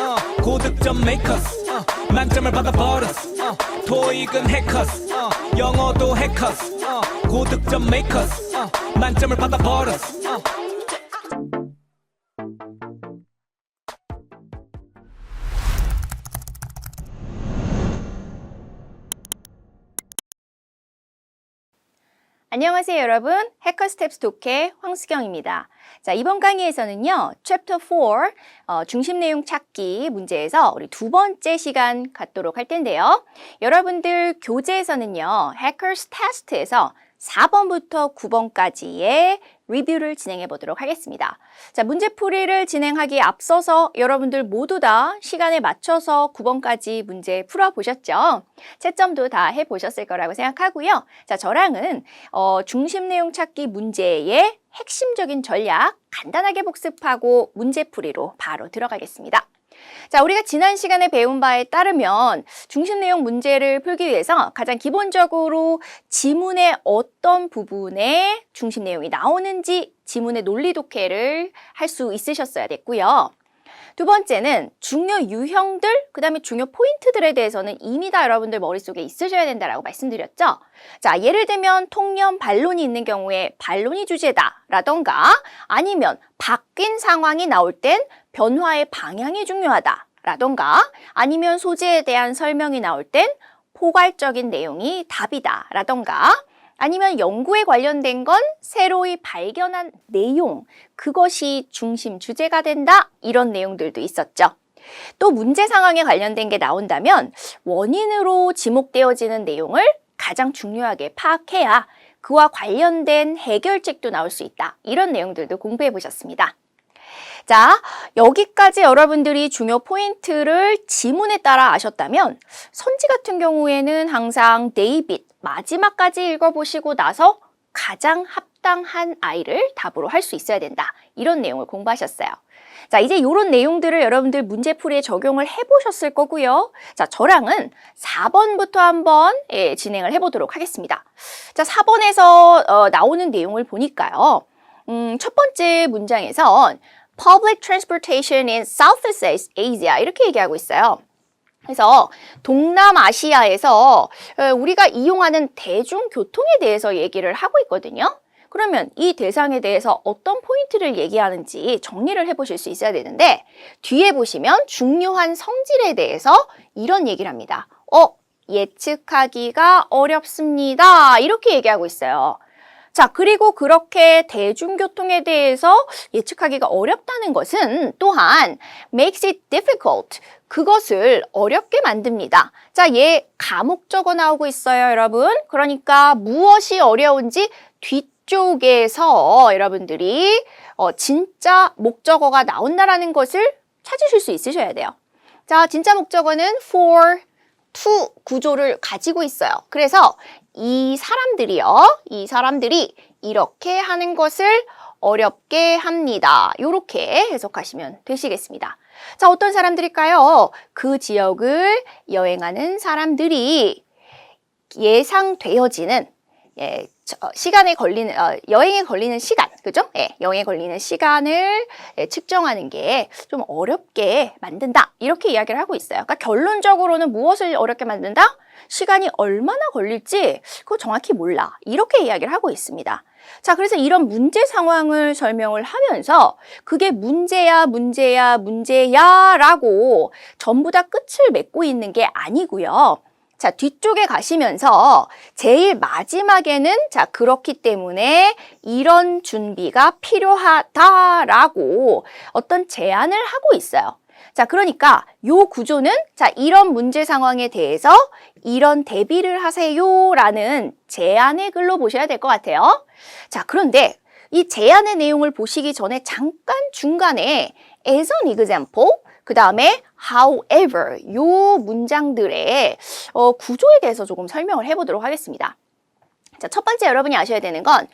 고득점 메이커스 만점을 받아버렸어 토익은 해커스 영어도 해커스 고득점 메이커스 만점을 받아버렸어 안녕하세요 여러분 해커스텝스 독해 황수경입니다. 자 이번 강의에서는요 챕터 4 중심 내용 찾기 문제에서 우리 두 번째 시간 갖도록 할 텐데요. 여러분들 교재에서는요 해커스 테스트에서 4번부터 9번까지의 리뷰를 진행해 보도록 하겠습니다. 자, 문제풀이를 진행하기에 앞서서 여러분들 모두 다 시간에 맞춰서 9번까지 문제 풀어보셨죠? 채점도 다 해보셨을 거라고 생각하고요. 자, 저랑은 중심 내용 찾기 문제의 핵심적인 전략 간단하게 복습하고 문제풀이로 바로 들어가겠습니다. 자, 우리가 지난 시간에 배운 바에 따르면 중심 내용 문제를 풀기 위해서 가장 기본적으로 지문의 어떤 부분에 중심 내용이 나오는지 지문의 논리 독해를 할 수 있으셨어야 됐고요. 두 번째는 중요 유형들, 그 다음에 중요 포인트들에 대해서는 이미 다 여러분들 머릿속에 있으셔야 된다라고 말씀드렸죠. 자, 예를 들면 통념 반론이 있는 경우에 반론이 주제다 라던가 아니면 바뀐 상황이 나올 땐 변화의 방향이 중요하다 라던가 아니면 소재에 대한 설명이 나올 땐 포괄적인 내용이 답이다 라던가 아니면 연구에 관련된 건 새로이 발견한 내용, 그것이 중심 주제가 된다 이런 내용들도 있었죠. 또 문제 상황에 관련된 게 나온다면 원인으로 지목되어지는 내용을 가장 중요하게 파악해야 그와 관련된 해결책도 나올 수 있다. 이런 내용들도 공부해 보셨습니다. 자, 여기까지 여러분들이 중요 포인트를 지문에 따라 아셨다면 선지 같은 경우에는 항상 데이빗 마지막까지 읽어보시고 나서 가장 합당한 아이를 답으로 할 수 있어야 된다. 이런 내용을 공부하셨어요. 자, 이제 이런 내용들을 여러분들 문제풀이에 적용을 해보셨을 거고요. 자, 저랑은 4번부터 한번 진행을 해보도록 하겠습니다. 자, 4번에서 나오는 내용을 보니까요. 첫 번째 문장에선 Public transportation in Southeast Asia 이렇게 얘기하고 있어요. 그래서 동남아시아에서 우리가 이용하는 대중교통에 대해서 얘기를 하고 있거든요. 그러면 이 대상에 대해서 어떤 포인트를 얘기하는지 정리를 해보실 수 있어야 되는데 뒤에 보시면 중요한 성질에 대해서 이런 얘기를 합니다. 예측하기가 어렵습니다. 이렇게 얘기하고 있어요. 자, 그리고 그렇게 대중교통에 대해서 예측하기가 어렵다는 것은 또한 makes it difficult. 그것을 어렵게 만듭니다. 자, 얘 가목적어 나오고 있어요, 여러분. 그러니까 무엇이 어려운지 뒤쪽에서 여러분들이 진짜 목적어가 나온다라는 것을 찾으실 수 있으셔야 돼요. 자, 진짜 목적어는 for, to 구조를 가지고 있어요. 그래서 이 사람들이 이렇게 하는 것을 어렵게 합니다. 이렇게 해석하시면 되시겠습니다. 자, 어떤 사람들일까요? 그 지역을 여행하는 사람들이 예상되어지는 여행에 걸리는 시간, 그죠? 여행에 걸리는 시간을 측정하는 게 좀 어렵게 만든다. 이렇게 이야기를 하고 있어요. 그러니까 결론적으로는 무엇을 어렵게 만든다? 시간이 얼마나 걸릴지 그거 정확히 몰라. 이렇게 이야기를 하고 있습니다. 자, 그래서 이런 문제 상황을 설명을 하면서 그게 문제야라고 전부 다 끝을 맺고 있는 게 아니고요. 자, 뒤쪽에 가시면서 제일 마지막에는 자, 그렇기 때문에 이런 준비가 필요하다라고 어떤 제안을 하고 있어요. 자, 그러니까 요 구조는 자, 이런 문제 상황에 대해서 이런 대비를 하세요라는 제안의 글로 보셔야 될 것 같아요. 자, 그런데 이 제안의 내용을 보시기 전에 잠깐 중간에 as an example, 그 다음에 however, 요 문장들의 구조에 대해서 조금 설명을 해보도록 하겠습니다. 자, 첫 번째 여러분이 아셔야 되는 건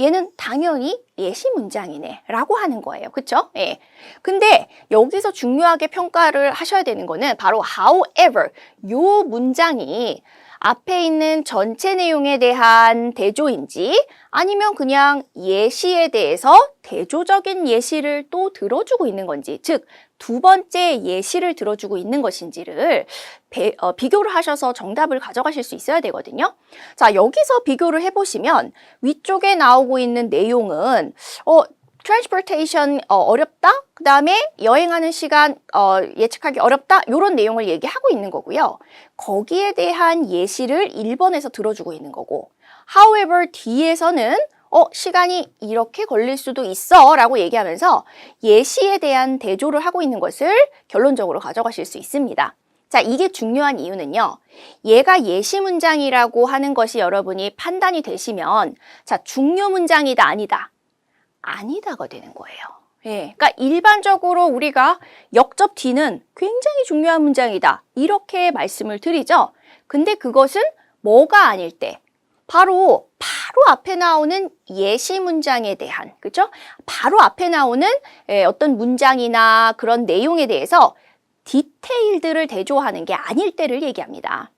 얘는 당연히 예시 문장이네 라고 하는 거예요. 그쵸? 예. 근데 여기서 중요하게 평가를 하셔야 되는 거는 바로 however, 요 문장이 앞에 있는 전체 내용에 대한 대조인지 아니면 그냥 예시에 대해서 대조적인 예시를 또 들어주고 있는 건지, 즉 두 번째 예시를 들어주고 있는 것인지를 비교를 하셔서 정답을 가져가실 수 있어야 되거든요. 자, 여기서 비교를 해보시면 위쪽에 나오고 있는 내용은 transportation 어렵다. 그 다음에 여행하는 시간 예측하기 어렵다. 이런 내용을 얘기하고 있는 거고요. 거기에 대한 예시를 1번에서 들어주고 있는 거고 however 뒤에서는 시간이 이렇게 걸릴 수도 있어 라고 얘기하면서 예시에 대한 대조를 하고 있는 것을 결론적으로 가져가실 수 있습니다. 자, 이게 중요한 이유는요. 얘가 예시 문장이라고 하는 것이 여러분이 판단이 되시면 자, 중요 문장이다 아니다. 아니다가 되는 거예요. 예, 그러니까 일반적으로 우리가 역접 뒤는 굉장히 중요한 문장이다. 이렇게 말씀을 드리죠. 근데 그것은 뭐가 아닐 때 바로 앞에 나오는 예시 문장에 대한, 그렇죠? 바로 앞에 나오는 어떤 문장이나 그런 내용에 대해서 디테일들을 대조하는 게 아닐 때를 얘기합니다.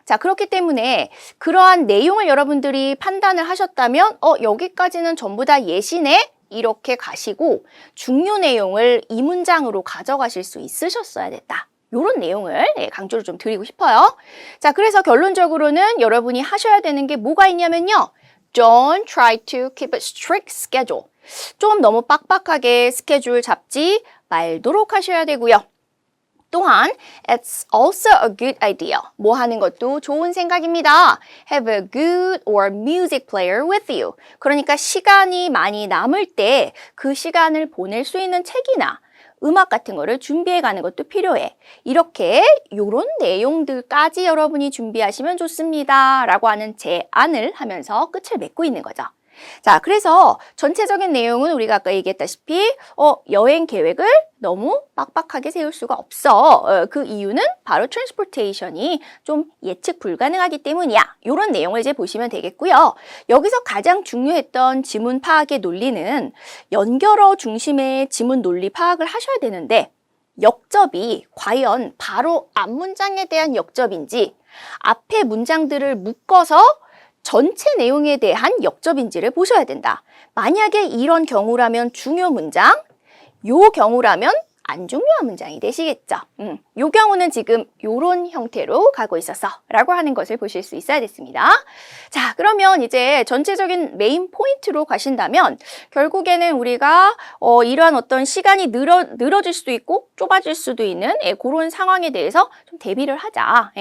자, 그렇기 때문에 그러한 내용을 여러분들이 판단을 하셨다면 여기까지는 전부 다 예시네? 이렇게 가시고 중요 내용을 이 문장으로 가져가실 수 있으셨어야 됐다. 이런 내용을 강조를 좀 드리고 싶어요. 자, 그래서 결론적으로는 여러분이 하셔야 되는 게 뭐가 있냐면요. Don't try to keep a strict schedule. 좀 너무 빡빡하게 스케줄 잡지 말도록 하셔야 되고요. 또한 it's also a good idea. 뭐 하는 것도 좋은 생각입니다. Have a good or music player with you. 그러니까 시간이 많이 남을 때 그 시간을 보낼 수 있는 책이나 음악 같은 거를 준비해 가는 것도 필요해. 이렇게 요런 내용들까지 여러분이 준비하시면 좋습니다. 라고 하는 제안을 하면서 끝을 맺고 있는 거죠. 자, 그래서 전체적인 내용은 우리가 아까 얘기했다시피 여행 계획을 너무 빡빡하게 세울 수가 없어. 그 이유는 바로 transportation이 좀 예측 불가능하기 때문이야. 이런 내용을 이제 보시면 되겠고요. 여기서 가장 중요했던 지문 파악의 논리는 연결어 중심의 지문 논리 파악을 하셔야 되는데 역접이 과연 바로 앞 문장에 대한 역접인지 앞에 문장들을 묶어서 전체 내용에 대한 역접인지를 보셔야 된다. 만약에 이런 경우라면 중요 문장, 요 경우라면 안 중요한 문장이 되시겠죠. 요 경우는 지금 요런 형태로 가고 있어서 라고 하는 것을 보실 수 있어야 됐습니다. 자, 그러면 이제 전체적인 메인 포인트로 가신다면 결국에는 우리가 이러한 어떤 시간이 늘어질 수도 있고 좁아질 수도 있는 그런 상황에 대해서 좀 대비를 하자.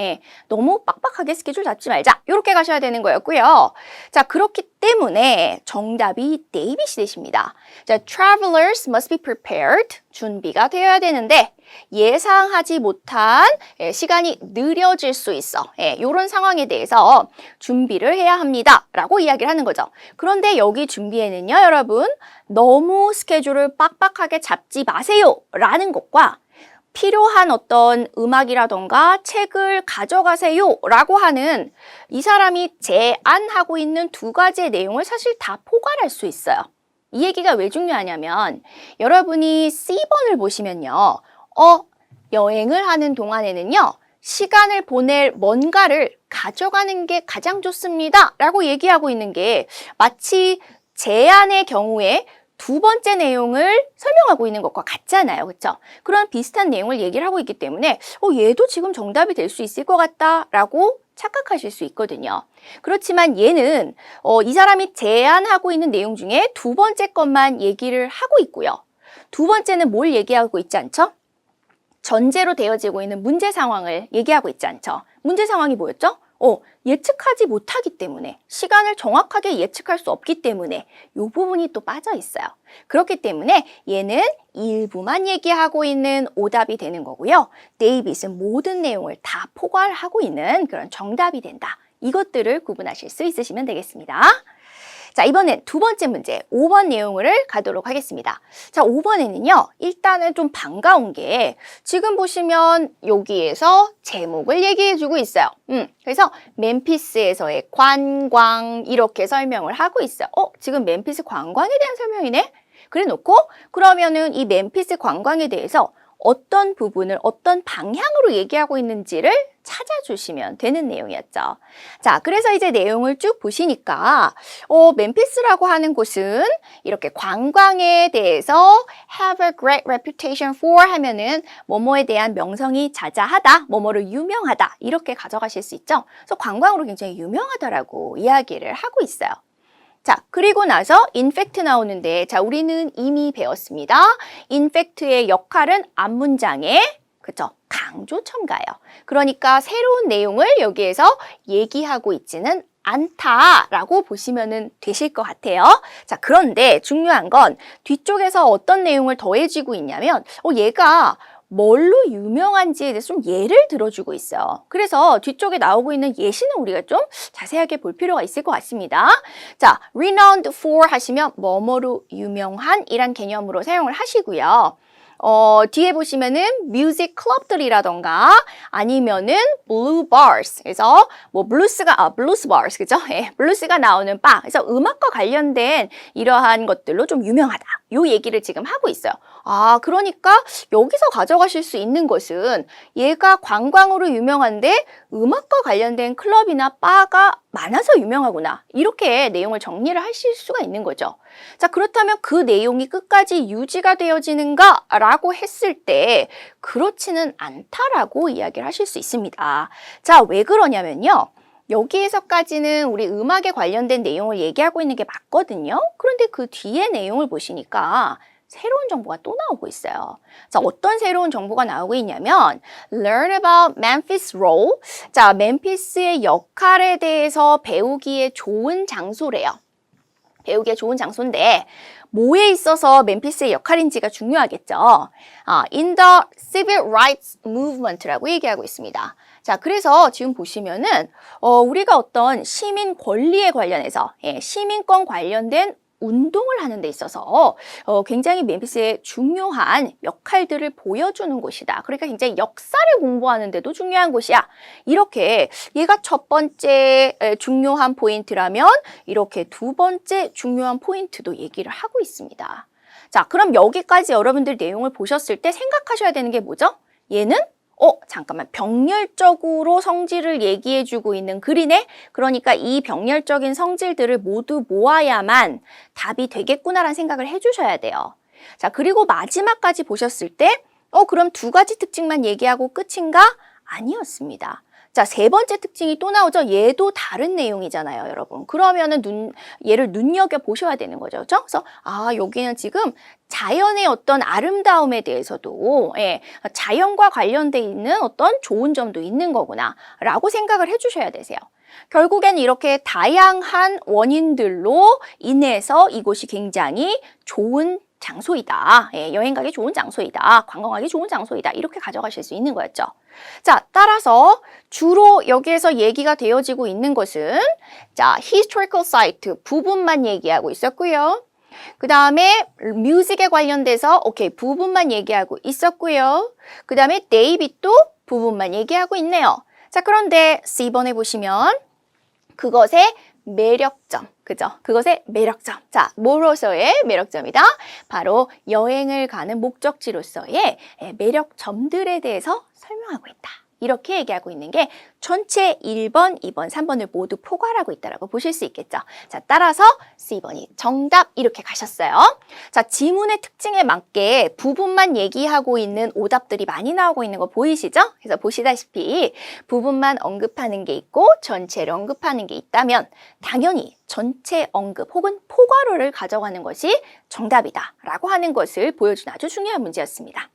너무 빡빡하게 스케줄 잡지 말자. 이렇게 가셔야 되는 거였고요. 자, 그렇기 때문에 정답이 데이빗이 되십니다. 자, travelers must be prepared. 준비가 되어야 되는데 예상하지 못한 시간이 느려질 수 있어. 이런 상황에 대해서 준비를 해야 합니다. 라고 이야기를 하는 거죠. 그런데 여기 준비에는요, 여러분, 너무 스케줄을 빡빡하게 잡지 마세요. 라는 것과 필요한 어떤 음악이라던가 책을 가져가세요. 라고 하는 이 사람이 제안하고 있는 두 가지의 내용을 사실 다 포괄할 수 있어요. 이 얘기가 왜 중요하냐면 여러분이 C번을 보시면요. 여행을 하는 동안에는요. 시간을 보낼 뭔가를 가져가는 게 가장 좋습니다. 라고 얘기하고 있는 게 마치 제안의 경우에 두 번째 내용을 설명하고 있는 것과 같잖아요. 그렇죠? 그런 비슷한 내용을 얘기를 하고 있기 때문에 얘도 지금 정답이 될 수 있을 것 같다라고 착각하실 수 있거든요. 그렇지만 얘는 이 사람이 제안하고 있는 내용 중에 두 번째 것만 얘기를 하고 있고요. 두 번째는 뭘 얘기하고 있지 않죠? 전제로 되어지고 있는 문제 상황을 얘기하고 있지 않죠? 문제 상황이 뭐였죠? 예측하지 못하기 때문에 시간을 정확하게 예측할 수 없기 때문에 이 부분이 또 빠져 있어요. 그렇기 때문에 얘는 일부만 얘기하고 있는 오답이 되는 거고요. 데이빗은 모든 내용을 다 포괄하고 있는 그런 정답이 된다. 이것들을 구분하실 수 있으시면 되겠습니다. 자, 이번엔 두 번째 문제 5번 내용을 가도록 하겠습니다. 자, 5번에는요. 일단은 좀 반가운 게 지금 보시면 여기에서 제목을 얘기해 주고 있어요. 그래서 멤피스에서의 관광 이렇게 설명을 하고 있어요. 지금 멤피스 관광에 대한 설명이네? 그래 놓고 그러면은 이 멤피스 관광에 대해서 어떤 부분을 어떤 방향으로 얘기하고 있는지를 찾아주시면 되는 내용이었죠. 자, 그래서 이제 내용을 쭉 보시니까 멤피스라고 하는 곳은 이렇게 관광에 대해서 have a great reputation for 하면은 뭐뭐에 대한 명성이 자자하다, 뭐뭐를 유명하다 이렇게 가져가실 수 있죠. 그래서 관광으로 굉장히 유명하다라고 이야기를 하고 있어요. 자, 그리고 나서 in fact 나오는데 자, 우리는 이미 배웠습니다. in fact의 역할은 앞문장에 그쵸? 강조 첨가예요. 그러니까 새로운 내용을 여기에서 얘기하고 있지는 않다라고 보시면 되실 것 같아요. 자, 그런데 중요한 건 뒤쪽에서 어떤 내용을 더해지고 있냐면 얘가 뭘로 유명한지에 대해서 좀 예를 들어주고 있어요. 그래서 뒤쪽에 나오고 있는 예시는 우리가 좀 자세하게 볼 필요가 있을 것 같습니다. 자, renowned for 하시면 뭐뭐로 유명한 이란 개념으로 사용을 하시고요. 뒤에 보시면은 뮤직 클럽들이라던가 아니면은 blue bars. 그래서 뭐 blues bars. 그죠? 블루스가 나오는 바. 그래서 음악과 관련된 이러한 것들로 좀 유명하다. 요 얘기를 지금 하고 있어요. 그러니까 여기서 가져가실 수 있는 것은 얘가 관광으로 유명한데 음악과 관련된 클럽이나 바가 많아서 유명하구나. 이렇게 내용을 정리를 하실 수가 있는 거죠. 자, 그렇다면 그 내용이 끝까지 유지가 되어지는가? 라고 했을 때 그렇지는 않다라고 이야기를 하실 수 있습니다. 자, 왜 그러냐면요. 여기에서까지는 우리 음악에 관련된 내용을 얘기하고 있는 게 맞거든요. 그런데 그 뒤에 내용을 보시니까 새로운 정보가 또 나오고 있어요. 자, 어떤 새로운 정보가 나오고 있냐면 learn about Memphis role. 자, 멤피스의 역할에 대해서 배우기에 좋은 장소래요. 배우기에 좋은 장소인데 뭐에 있어서 멤피스의 역할인지가 중요하겠죠. In the Civil Rights Movement라고 얘기하고 있습니다. 자, 그래서 지금 보시면은 우리가 어떤 시민 권리에 관련해서 시민권 관련된 운동을 하는 데 있어서 굉장히 멤피스의 중요한 역할들을 보여주는 곳이다. 그러니까 굉장히 역사를 공부하는 데도 중요한 곳이야. 이렇게 얘가 첫 번째 중요한 포인트라면 이렇게 두 번째 중요한 포인트도 얘기를 하고 있습니다. 자, 그럼 여기까지 여러분들 내용을 보셨을 때 생각하셔야 되는 게 뭐죠? 얘는 잠깐만, 병렬적으로 성질을 얘기해주고 있는 글이네? 그러니까 이 병렬적인 성질들을 모두 모아야만 답이 되겠구나라는 생각을 해주셔야 돼요. 자, 그리고 마지막까지 보셨을 때, 그럼 두 가지 특징만 얘기하고 끝인가? 아니었습니다. 자, 세 번째 특징이 또 나오죠. 얘도 다른 내용이잖아요, 여러분. 그러면은 얘를 눈여겨보셔야 되는 거죠. 그렇죠? 그래서 여기는 지금 자연의 어떤 아름다움에 대해서도 자연과 관련돼 있는 어떤 좋은 점도 있는 거구나 라고 생각을 해주셔야 되세요. 결국엔 이렇게 다양한 원인들로 인해서 이곳이 굉장히 좋은 장소이다. 여행 가기 좋은 장소이다. 관광하기 좋은 장소이다. 이렇게 가져가실 수 있는 거였죠. 자, 따라서 주로 여기에서 얘기가 되어지고 있는 것은 자, historical site 부분만 얘기하고 있었고요. 그 다음에 뮤직에 관련돼서 부분만 얘기하고 있었고요. 그 다음에 데이빗도 부분만 얘기하고 있네요. 자, 그런데 C번에 보시면 그것의 매력점, 그죠? 그것의 매력점. 자, 뭐로서의 매력점이다? 바로 여행을 가는 목적지로서의 매력점들에 대해서 설명하고 있다. 이렇게 얘기하고 있는 게 전체 1번, 2번, 3번을 모두 포괄하고 있다고 보실 수 있겠죠. 자, 따라서 C번이 정답 이렇게 가셨어요. 자, 지문의 특징에 맞게 부분만 얘기하고 있는 오답들이 많이 나오고 있는 거 보이시죠? 그래서 보시다시피 부분만 언급하는 게 있고 전체를 언급하는 게 있다면 당연히 전체 언급 혹은 포괄어를 가져가는 것이 정답이다 라고 하는 것을 보여준 아주 중요한 문제였습니다.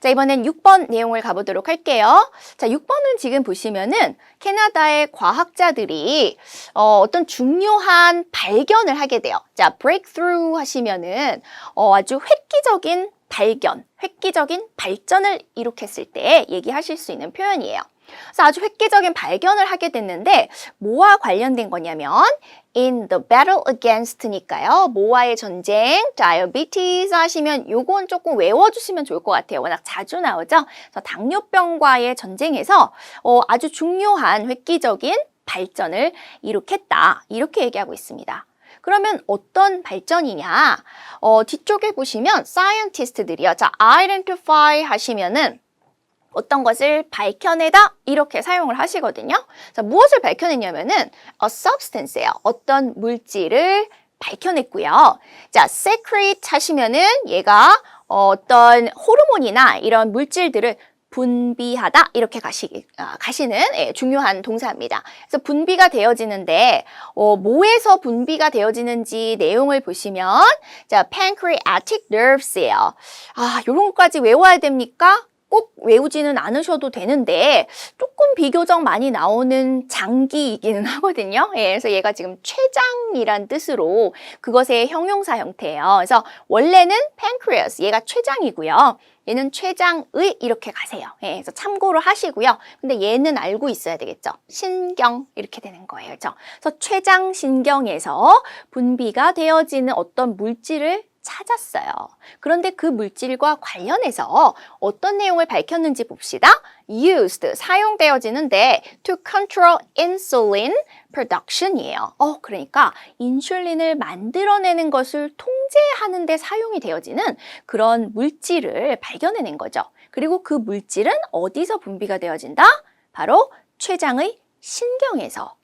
자, 이번엔 6번 내용을 가보도록 할게요. 자, 6번은 지금 보시면은 캐나다의 과학자들이 어떤 중요한 발견을 하게 돼요. 자, breakthrough 하시면은 아주 획기적인 발견, 획기적인 발전을 이룩했을 때 얘기하실 수 있는 표현이에요. 그래서 아주 획기적인 발견을 하게 됐는데 뭐와 관련된 거냐면 in the battle against니까요. 뭐와의 전쟁, diabetes 하시면 요건 조금 외워주시면 좋을 것 같아요. 워낙 자주 나오죠. 그래서 당뇨병과의 전쟁에서 아주 중요한 획기적인 발전을 이룩했다. 이렇게 얘기하고 있습니다. 그러면 어떤 발전이냐? 뒤쪽에 보시면 scientist들이요. 자, identify 하시면은 어떤 것을 밝혀내다 이렇게 사용을 하시거든요. 자, 무엇을 밝혀냈냐면은 a substance예요. 어떤 물질을 밝혀냈고요. 자, secrete 하시면은 얘가 어떤 호르몬이나 이런 물질들을 분비하다 이렇게 가시는 중요한 동사입니다. 그래서 분비가 되어지는데 뭐에서 분비가 되어지는지 내용을 보시면 자, pancreatic nerves예요. 요런 것까지 외워야 됩니까? 꼭 외우지는 않으셔도 되는데 조금 비교적 많이 나오는 장기이기는 하거든요. 그래서 얘가 지금 췌장이란 뜻으로 그것의 형용사 형태예요. 그래서 원래는 pancreas, 얘가 췌장이고요. 얘는 췌장의 이렇게 가세요. 그래서 참고를 하시고요. 근데 얘는 알고 있어야 되겠죠. 신경 이렇게 되는 거예요. 그렇죠? 그래서 췌장 신경에서 분비가 되어지는 어떤 물질을 찾았어요. 그런데 그 물질과 관련해서 어떤 내용을 밝혔는지 봅시다. used, 사용되어지는데 to control insulin production이에요. 그러니까 인슐린을 만들어내는 것을 통제하는 데 사용이 되어지는 그런 물질을 발견해낸 거죠. 그리고 그 물질은 어디서 분비가 되어진다? 바로 췌장의 신경에서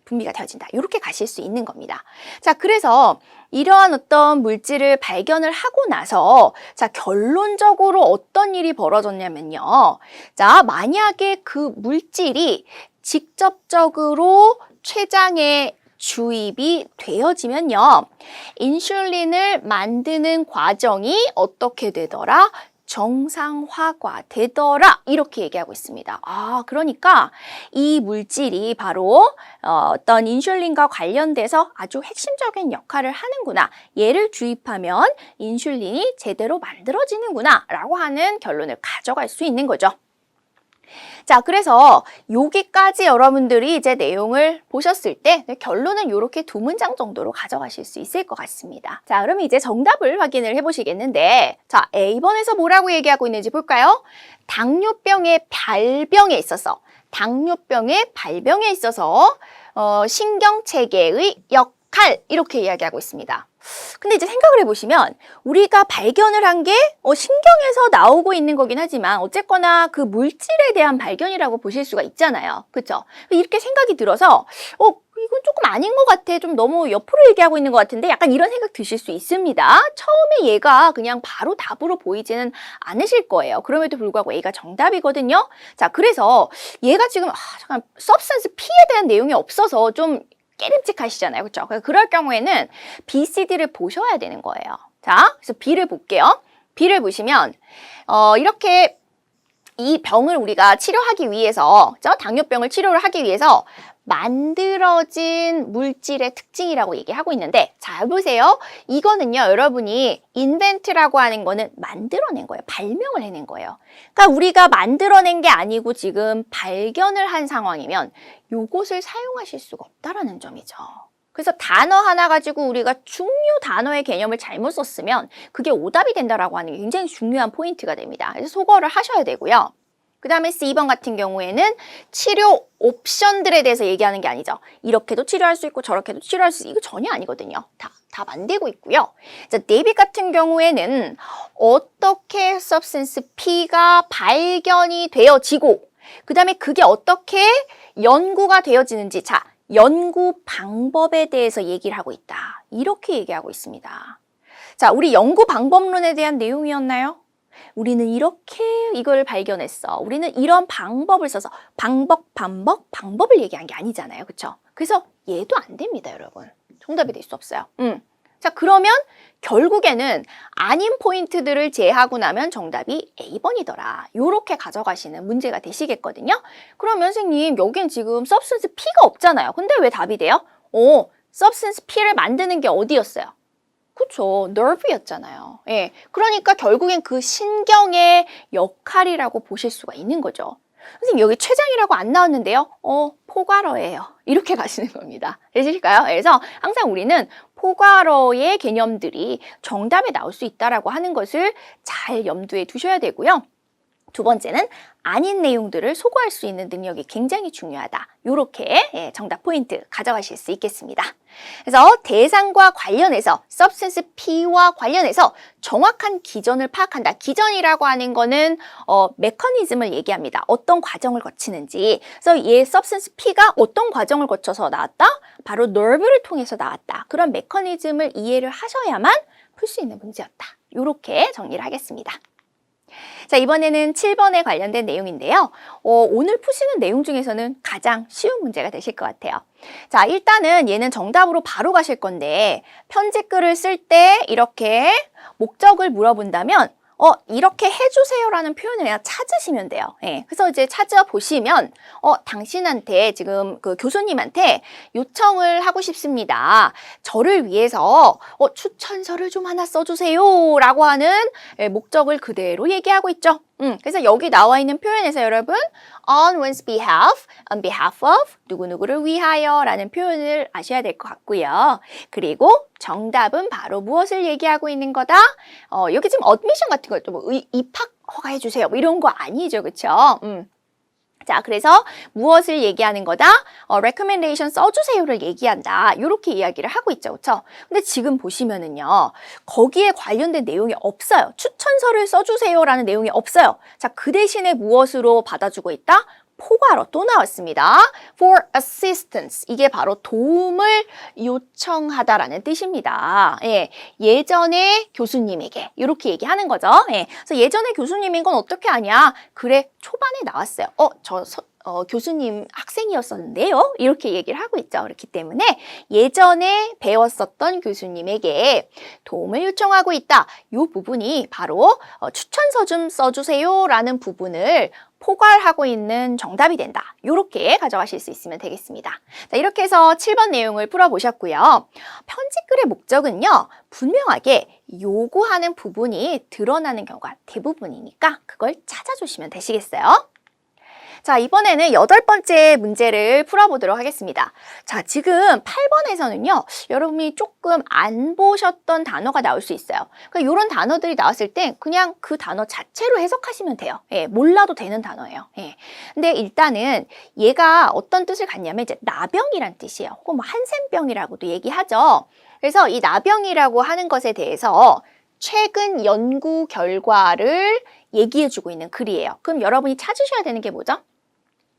분비가 되어진다. 이렇게 가실 수 있는 겁니다. 자, 그래서 이러한 어떤 물질을 발견을 하고 나서 자, 결론적으로 어떤 일이 벌어졌냐면요. 자, 만약에 그 물질이 직접적으로 췌장에 주입이 되어지면요. 인슐린을 만드는 과정이 어떻게 되더라? 정상화가 되더라 이렇게 얘기하고 있습니다. 그러니까 이 물질이 바로 어떤 인슐린과 관련돼서 아주 핵심적인 역할을 하는구나. 얘를 주입하면 인슐린이 제대로 만들어지는구나 라고 하는 결론을 가져갈 수 있는 거죠. 자, 그래서 여기까지 여러분들이 이제 내용을 보셨을 때 결론은 이렇게 2문장 정도로 가져가실 수 있을 것 같습니다. 자, 그럼 이제 정답을 확인을 해보시겠는데, 자, A번에서 뭐라고 얘기하고 있는지 볼까요? 당뇨병의 발병에 있어서 신경체계의 역할 이렇게 이야기하고 있습니다. 근데 이제 생각을 해보시면 우리가 발견을 한 게 신경에서 나오고 있는 거긴 하지만 어쨌거나 그 물질에 대한 발견이라고 보실 수가 있잖아요. 그렇죠? 이렇게 생각이 들어서 이건 조금 아닌 것 같아. 좀 너무 옆으로 얘기하고 있는 것 같은데 약간 이런 생각 드실 수 있습니다. 처음에 얘가 그냥 바로 답으로 보이지는 않으실 거예요. 그럼에도 불구하고 A가 정답이거든요. 자, 그래서 얘가 지금 잠깐 substance P에 대한 내용이 없어서 좀 깨름직하시잖아요. 그렇죠? 그럴 경우에는 B, C, D를 보셔야 되는 거예요. 자, 그래서 B를 볼게요. B를 보시면 이렇게 이 병을 우리가 치료하기 위해서, 당뇨병을 치료를 하기 위해서 만들어진 물질의 특징이라고 얘기하고 있는데, 잘 보세요. 이거는요, 여러분이 invent라고 하는 거는 만들어낸 거예요. 발명을 해낸 거예요. 그러니까 우리가 만들어낸 게 아니고 지금 발견을 한 상황이면 요것을 사용하실 수가 없다라는 점이죠. 그래서 단어 하나 가지고 우리가 중요 단어의 개념을 잘못 썼으면 그게 오답이 된다라고 하는 게 굉장히 중요한 포인트가 됩니다. 그래서 소거를 하셔야 되고요. 그 다음에 C번 같은 경우에는 치료 옵션들에 대해서 얘기하는 게 아니죠. 이렇게도 치료할 수 있고 저렇게도 치료할 수 있고 이거 전혀 아니거든요. 다 만들고 있고요. 자, 데이빗 같은 경우에는 어떻게 substance P가 발견이 되어지고 그 다음에 그게 어떻게 연구가 되어지는지, 자, 연구 방법에 대해서 얘기를 하고 있다. 이렇게 얘기하고 있습니다. 자, 우리 연구 방법론에 대한 내용이었나요? 우리는 이렇게 이걸 발견했어. 우리는 이런 방법을 써서 방법을 얘기한 게 아니잖아요. 그렇죠? 그래서 얘도 안 됩니다, 여러분. 정답이 될 수 없어요. 자, 그러면 결국에는 아닌 포인트들을 제하고 나면 정답이 A번이더라. 요렇게 가져가시는 문제가 되시겠거든요. 그러면 선생님, 여긴 지금 substance P가 없잖아요. 근데 왜 답이 돼요? substance P를 만드는 게 어디였어요? 그렇죠. nerve였잖아요. 예. 그러니까 결국엔 그 신경의 역할이라고 보실 수가 있는 거죠. 선생님, 여기 췌장이라고 안 나왔는데요. 포괄어예요. 이렇게 가시는 겁니다. 되실까요? 그래서 항상 우리는 포괄어의 개념들이 정답에 나올 수 있다라고 하는 것을 잘 염두에 두셔야 되고요. 두 번째는 아닌 내용들을 소거할 수 있는 능력이 굉장히 중요하다. 요렇게 정답 포인트 가져가실 수 있겠습니다. 그래서 대상과 관련해서 substance P와 관련해서 정확한 기전을 파악한다. 기전이라고 하는 거는 메커니즘을 얘기합니다. 어떤 과정을 거치는지. 그래서 얘 substance P가 어떤 과정을 거쳐서 나왔다? 바로 nerve를 통해서 나왔다. 그런 메커니즘을 이해를 하셔야만 풀 수 있는 문제였다. 요렇게 정리를 하겠습니다. 자, 이번에는 7번에 관련된 내용인데요. 오늘 푸시는 내용 중에서는 가장 쉬운 문제가 되실 것 같아요. 자, 일단은 얘는 정답으로 바로 가실 건데 편집글을 쓸 때 이렇게 목적을 물어본다면 이렇게 해주세요라는 표현을 그냥 찾으시면 돼요. 예. 그래서 이제 찾아보시면, 당신한테 지금 그 교수님한테 요청을 하고 싶습니다. 저를 위해서, 추천서를 좀 하나 써주세요. 라고 하는 목적을 그대로 얘기하고 있죠. 그래서 여기 나와 있는 표현에서 여러분, on one's behalf, on behalf of, 누구누구를 위하여 라는 표현을 아셔야 될 것 같고요. 그리고 정답은 바로 무엇을 얘기하고 있는 거다? 여기 지금 admission 같은 것도 뭐 입학 허가해 주세요. 뭐 이런 거 아니죠. 그쵸? 자, 그래서 무엇을 얘기하는 거다? recommendation 써주세요를 얘기한다. 이렇게 이야기를 하고 있죠. 그쵸? 근데 지금 보시면은요, 거기에 관련된 내용이 없어요. 추천서를 써주세요라는 내용이 없어요. 자, 그 대신에 무엇으로 받아주고 있다? 포괄어 또 나왔습니다. for assistance. 이게 바로 도움을 요청하다라는 뜻입니다. 예, 예전에 교수님에게 이렇게 얘기하는 거죠. 예, 그래서 예전에 교수님인 건 어떻게 아냐? 그래, 초반에 나왔어요. 저 교수님 학생이었었는데요. 이렇게 얘기를 하고 있죠. 그렇기 때문에 예전에 배웠었던 교수님에게 도움을 요청하고 있다. 이 부분이 바로 추천서 좀 써주세요 라는 부분을 포괄하고 있는 정답이 된다. 이렇게 가져가실 수 있으면 되겠습니다. 자, 이렇게 해서 7번 내용을 풀어보셨고요. 편집글의 목적은요. 분명하게 요구하는 부분이 드러나는 경우가 대부분이니까 그걸 찾아주시면 되시겠어요? 자, 이번에는 8번째 문제를 풀어보도록 하겠습니다. 자, 지금 8번에서는요, 여러분이 조금 안 보셨던 단어가 나올 수 있어요. 그러니까 이런 단어들이 나왔을 때 그냥 그 단어 자체로 해석하시면 돼요. 예, 몰라도 되는 단어예요. 예. 근데 일단은 얘가 어떤 뜻을 갖냐면 이제 나병이란 뜻이에요. 혹은 뭐 한센병이라고도 얘기하죠. 그래서 이 나병이라고 하는 것에 대해서 최근 연구 결과를 얘기해주고 있는 글이에요. 그럼 여러분이 찾으셔야 되는 게 뭐죠?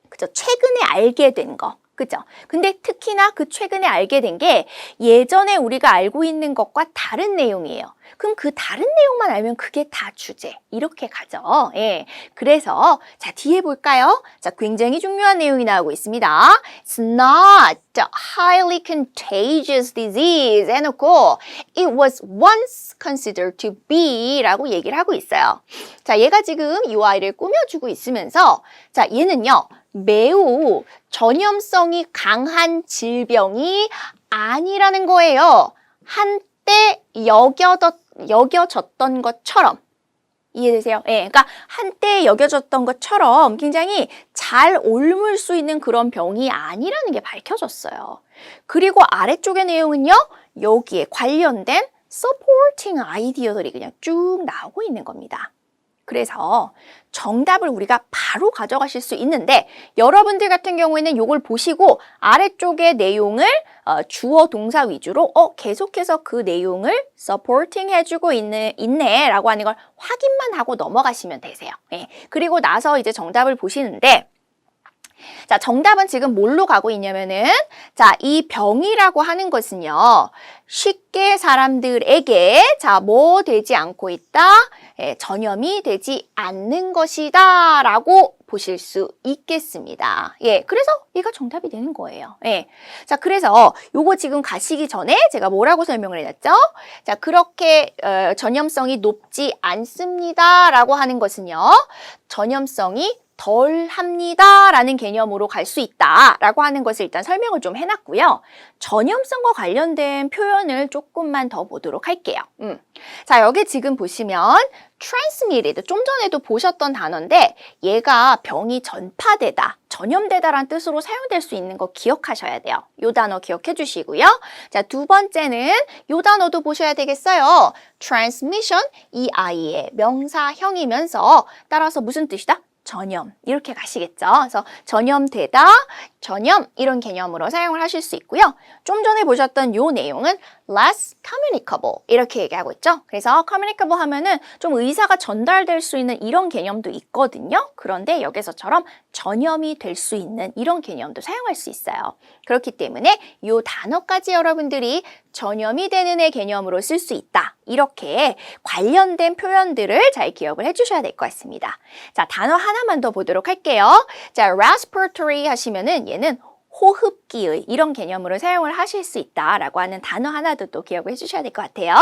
그죠? 최근에 알게 된 거. 그죠? 근데 특히나 그 최근에 알게 된 게 예전에 우리가 알고 있는 것과 다른 내용이에요. 그럼 그 다른 내용만 알면 그게 다 주제. 이렇게 가죠. 예. 그래서 자, 뒤에 볼까요? 자, 굉장히 중요한 내용이 나오고 있습니다. It's not a highly contagious disease 해놓고 it was once considered to be 라고 얘기를 하고 있어요. 자, 얘가 지금 이 아이를 꾸며주고 있으면서 자, 얘는요. 매우 전염성이 강한 질병이 아니라는 거예요. 한때 여겨졌던 것처럼. 이해되세요? 예, 그러니까 한때 여겨졌던 것처럼 굉장히 잘 옮을 수 있는 그런 병이 아니라는 게 밝혀졌어요. 그리고 아래쪽의 내용은요. 여기에 관련된 supporting 아이디어들이 그냥 쭉 나오고 있는 겁니다. 그래서 정답을 우리가 바로 가져가실 수 있는데 여러분들 같은 경우에는 이걸 보시고 아래쪽의 내용을 주어 동사 위주로 계속해서 그 내용을 supporting 해주고 있네 라고 하는 걸 확인만 하고 넘어가시면 되세요. 예. 그리고 나서 이제 정답을 보시는데 자, 정답은 지금 뭘로 가고 있냐면은 자, 이 병이라고 하는 것은요. 쉽게 사람들에게 자, 뭐 되지 않고 있다? 예, 전염이 되지 않는 것이다 라고 보실 수 있겠습니다. 예, 그래서 얘가 정답이 되는 거예요. 예. 자, 그래서 요거 지금 가시기 전에 제가 뭐라고 설명을 해놨죠? 자, 그렇게 전염성이 높지 않습니다 라고 하는 것은요. 전염성이 덜 합니다 라는 개념으로 갈 수 있다 라고 하는 것을 일단 설명을 좀 해놨고요. 전염성과 관련된 표현을 조금만 더 보도록 할게요. 자, 여기 지금 보시면 transmitted, 좀 전에도 보셨던 단어인데 얘가 병이 전파되다, 전염되다라는 뜻으로 사용될 수 있는 거 기억하셔야 돼요. 이 단어 기억해 주시고요. 자, 두 번째는 이 단어도 보셔야 되겠어요. transmission, 이 아이의 명사형이면서 따라서 무슨 뜻이다? 전염 이렇게 가시겠죠. 그래서 전염되다, 전염 이런 개념으로 사용을 하실 수 있고요. 좀 전에 보셨던 요 내용은 less communicable 이렇게 얘기하고 있죠. 그래서 communicable 하면은 좀 의사가 전달될 수 있는 이런 개념도 있거든요. 그런데 여기서처럼 전염이 될 수 있는 이런 개념도 사용할 수 있어요. 그렇기 때문에 요 단어까지 여러분들이 전염이 되는 의 개념으로 쓸 수 있다. 이렇게 관련된 표현들을 잘 기억을 해주셔야 될 것 같습니다. 자, 단어 하나만 더 보도록 할게요. 자, respiratory 하시면은 얘는 호흡기의 이런 개념으로 사용을 하실 수 있다라고 하는 단어 하나도 또 기억을 해주셔야 될 것 같아요.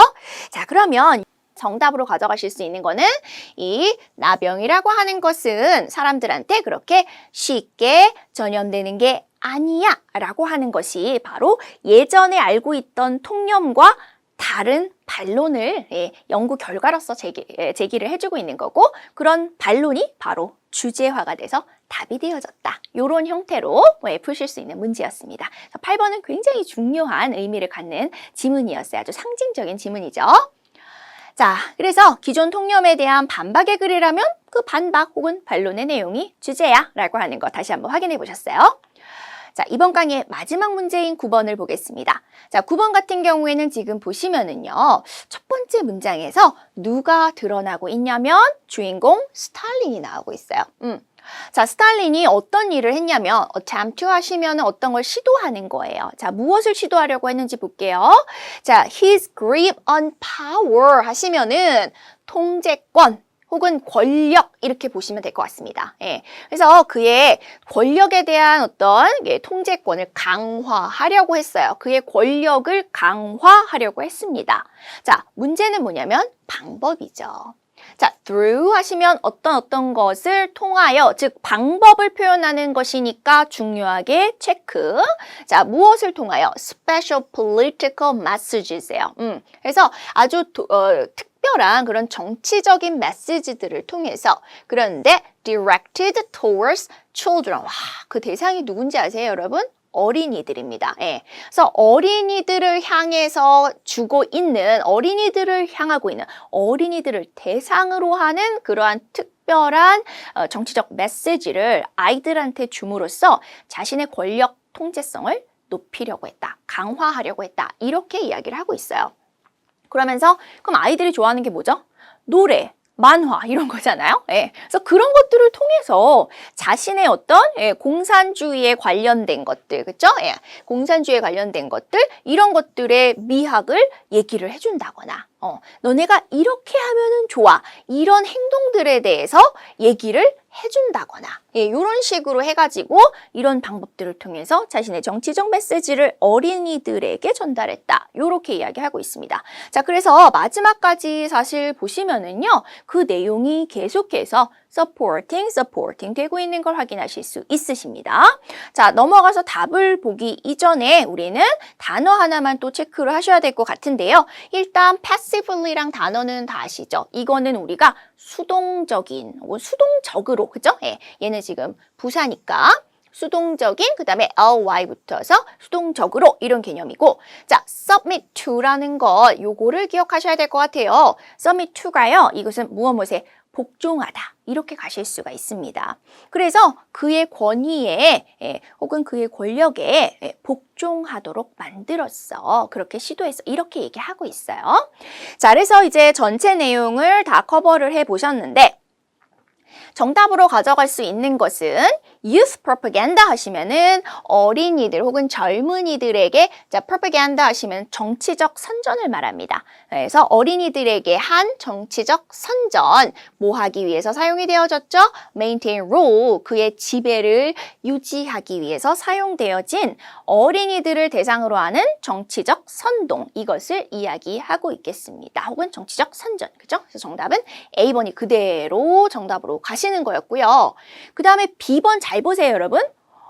자, 그러면 정답으로 가져가실 수 있는 거는 이 나병이라고 하는 것은 사람들한테 그렇게 쉽게 전염되는 게 아니야 라고 하는 것이 바로 예전에 알고 있던 통념과 다른 반론을 연구 결과로서 제기를 해주고 있는 거고 그런 반론이 바로 주제화가 돼서 답이 되어졌다. 이런 형태로 푸실 수 있는 문제였습니다. 8번은 굉장히 중요한 의미를 갖는 지문이었어요. 아주 상징적인 지문이죠. 자, 그래서 기존 통념에 대한 반박의 글이라면 그 반박 혹은 반론의 내용이 주제야 라고 하는 거 다시 한번 확인해 보셨어요. 자, 이번 강의의 마지막 문제인 9번을 보겠습니다. 자, 9번 같은 경우에는 지금 보시면은요. 첫 번째 문장에서 누가 드러나고 있냐면 주인공 스탈린이 나오고 있어요. 자, 스탈린이 어떤 일을 했냐면 attempt 하시면 어떤 걸 시도하는 거예요. 자, 무엇을 시도하려고 했는지 볼게요. 자, his grip on power 하시면은 통제권 혹은 권력 이렇게 보시면 될 것 같습니다. 예. 그래서 그의 권력에 대한 어떤 통제권을 강화하려고 했어요. 그의 권력을 강화하려고 했습니다. 자, 문제는 뭐냐면 방법이죠. 자, through 하시면 어떤 것을 통하여, 즉 방법을 표현하는 것이니까 중요하게 체크. 자, 무엇을 통하여? Special political messages예요. 그래서 아주 특별한 그런 정치적인 메시지들을 통해서, 그런데 directed towards children. 와, 그 대상이 누군지 아세요, 여러분? 어린이들입니다. 예. 그래서 어린이들을 향해서 주고 있는, 어린이들을 향하고 있는, 어린이들을 대상으로 하는 그러한 특별한 정치적 메시지를 아이들한테 줌으로써 자신의 권력 통제성을 높이려고 했다, 강화하려고 했다, 이렇게 이야기를 하고 있어요. 그러면서 그럼 아이들이 좋아하는 게 뭐죠? 노래, 만화 이런 거잖아요. 예. 그래서 그런 것들을 통해서 자신의 어떤 공산주의에 관련된 것들, 그렇죠? 예. 공산주의에 관련된 것들, 이런 것들의 미학을 얘기를 해준다거나, 너네가 이렇게 하면은 좋아, 이런 행동들에 대해서 얘기를 해준다거나, 예, 이런 식으로 해가지고 이런 방법들을 통해서 자신의 정치적 메시지를 어린이들에게 전달했다, 이렇게 이야기하고 있습니다. 자, 그래서 마지막까지 사실 보시면은요, 그 내용이 계속해서 supporting 되고 있는 걸 확인하실 수 있으십니다. 자, 넘어가서 답을 보기 이전에 우리는 단어 하나만 또 체크를 하셔야 될 것 같은데요. 일단 passively랑 단어는 다 아시죠? 이거는 우리가 수동적인 혹은 수동적으로, 그죠? 예, 얘는 지금 부사니까 수동적인, 그 다음에 ly 붙어서 수동적으로, 이런 개념이고, 자, submit to라는 것, 요거를 기억하셔야 될 것 같아요. submit to가요, 이것은 무엇에 복종하다, 이렇게 가실 수가 있습니다. 그래서 그의 권위에 혹은 그의 권력에 복종하도록 만들었어, 그렇게 시도했어, 이렇게 얘기하고 있어요. 자, 그래서 이제 전체 내용을 다 커버를 해보셨는데, 정답으로 가져갈 수 있는 것은 youth propaganda 하시면은 어린이들 혹은 젊은이들에게, 자, propaganda 하시면 정치적 선전을 말합니다. 그래서 어린이들에게 한 정치적 선전, 뭐 하기 위해서 사용이 되어졌죠? maintain rule, 그의 지배를 유지하기 위해서 사용되어진 어린이들을 대상으로 하는 정치적 선동, 이것을 이야기하고 있겠습니다. 혹은 정치적 선전, 그죠? 그래서 정답은 A번이 그대로 정답으로 가시는 거였고요. 그 다음에 B번 잘 보세요, 여러분.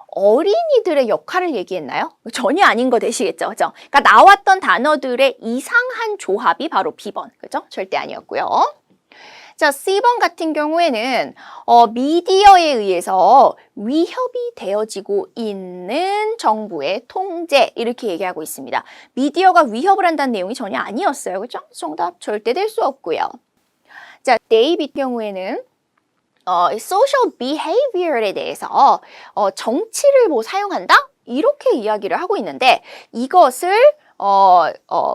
어린이들의 역할을 얘기했나요? 전혀 아닌 거 되시겠죠, 그죠? 그러니까 나왔던 단어들의 이상한 조합이 바로 B번, 그죠? 절대 아니었고요. 자, C번 같은 경우에는 미디어에 의해서 위협이 되어지고 있는 정부의 통제, 이렇게 얘기하고 있습니다. 미디어가 위협을 한다는 내용이 전혀 아니었어요, 그죠? 정답 절대 될 수 없고요. 자, 데이빗 경우에는 social behavior에 대해서 정치를 뭐 사용한다? 이렇게 이야기를 하고 있는데, 이것을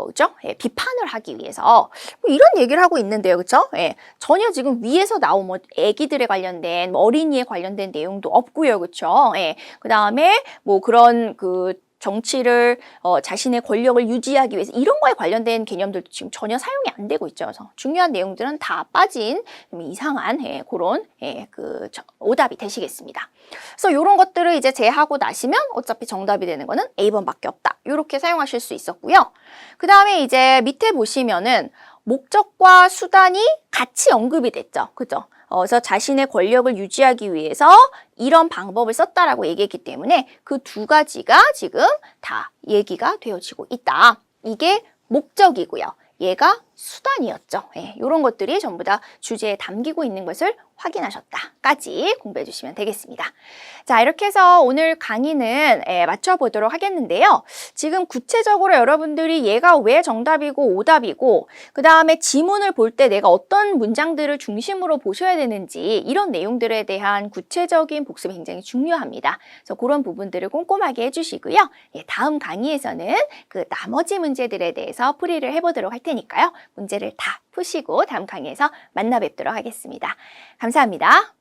그죠? 예, 비판을 하기 위해서 뭐 이런 얘기를 하고 있는데요, 그렇죠? 예, 전혀 지금 위에서 나온 뭐 애기들에 관련된, 뭐 어린이에 관련된 내용도 없고요, 그렇죠? 예, 그 다음에 뭐 그런 그 정치를 자신의 권력을 유지하기 위해서 이런 거에 관련된 개념들도 지금 전혀 사용이 안 되고 있죠. 그래서 중요한 내용들은 다 빠진 이상한 그런 그 오답이 되시겠습니다. 그래서 이런 것들을 이제 제하고 나시면 어차피 정답이 되는 거는 A번밖에 없다, 이렇게 사용하실 수 있었고요. 그 다음에 이제 밑에 보시면은 목적과 수단이 같이 언급이 됐죠, 그죠? 그래서 자신의 권력을 유지하기 위해서 이런 방법을 썼다라고 얘기했기 때문에 그 두 가지가 지금 다 얘기가 되어지고 있다. 이게 목적이고요. 얘가 수단이었죠. 이런 것들이 전부 다 주제에 담기고 있는 것을 확인하셨다까지 공부해 주시면 되겠습니다. 자, 이렇게 해서 오늘 강의는 맞춰보도록 하겠는데요. 지금 구체적으로 여러분들이 얘가 왜 정답이고 오답이고, 그 다음에 지문을 볼 때 내가 어떤 문장들을 중심으로 보셔야 되는지, 이런 내용들에 대한 구체적인 복습이 굉장히 중요합니다. 그래서 그런 부분들을 꼼꼼하게 해주시고요. 다음 강의에서는 그 나머지 문제들에 대해서 풀이를 해보도록 할 테니까요. 문제를 다 푸시고 다음 강의에서 만나 뵙도록 하겠습니다. 감사합니다.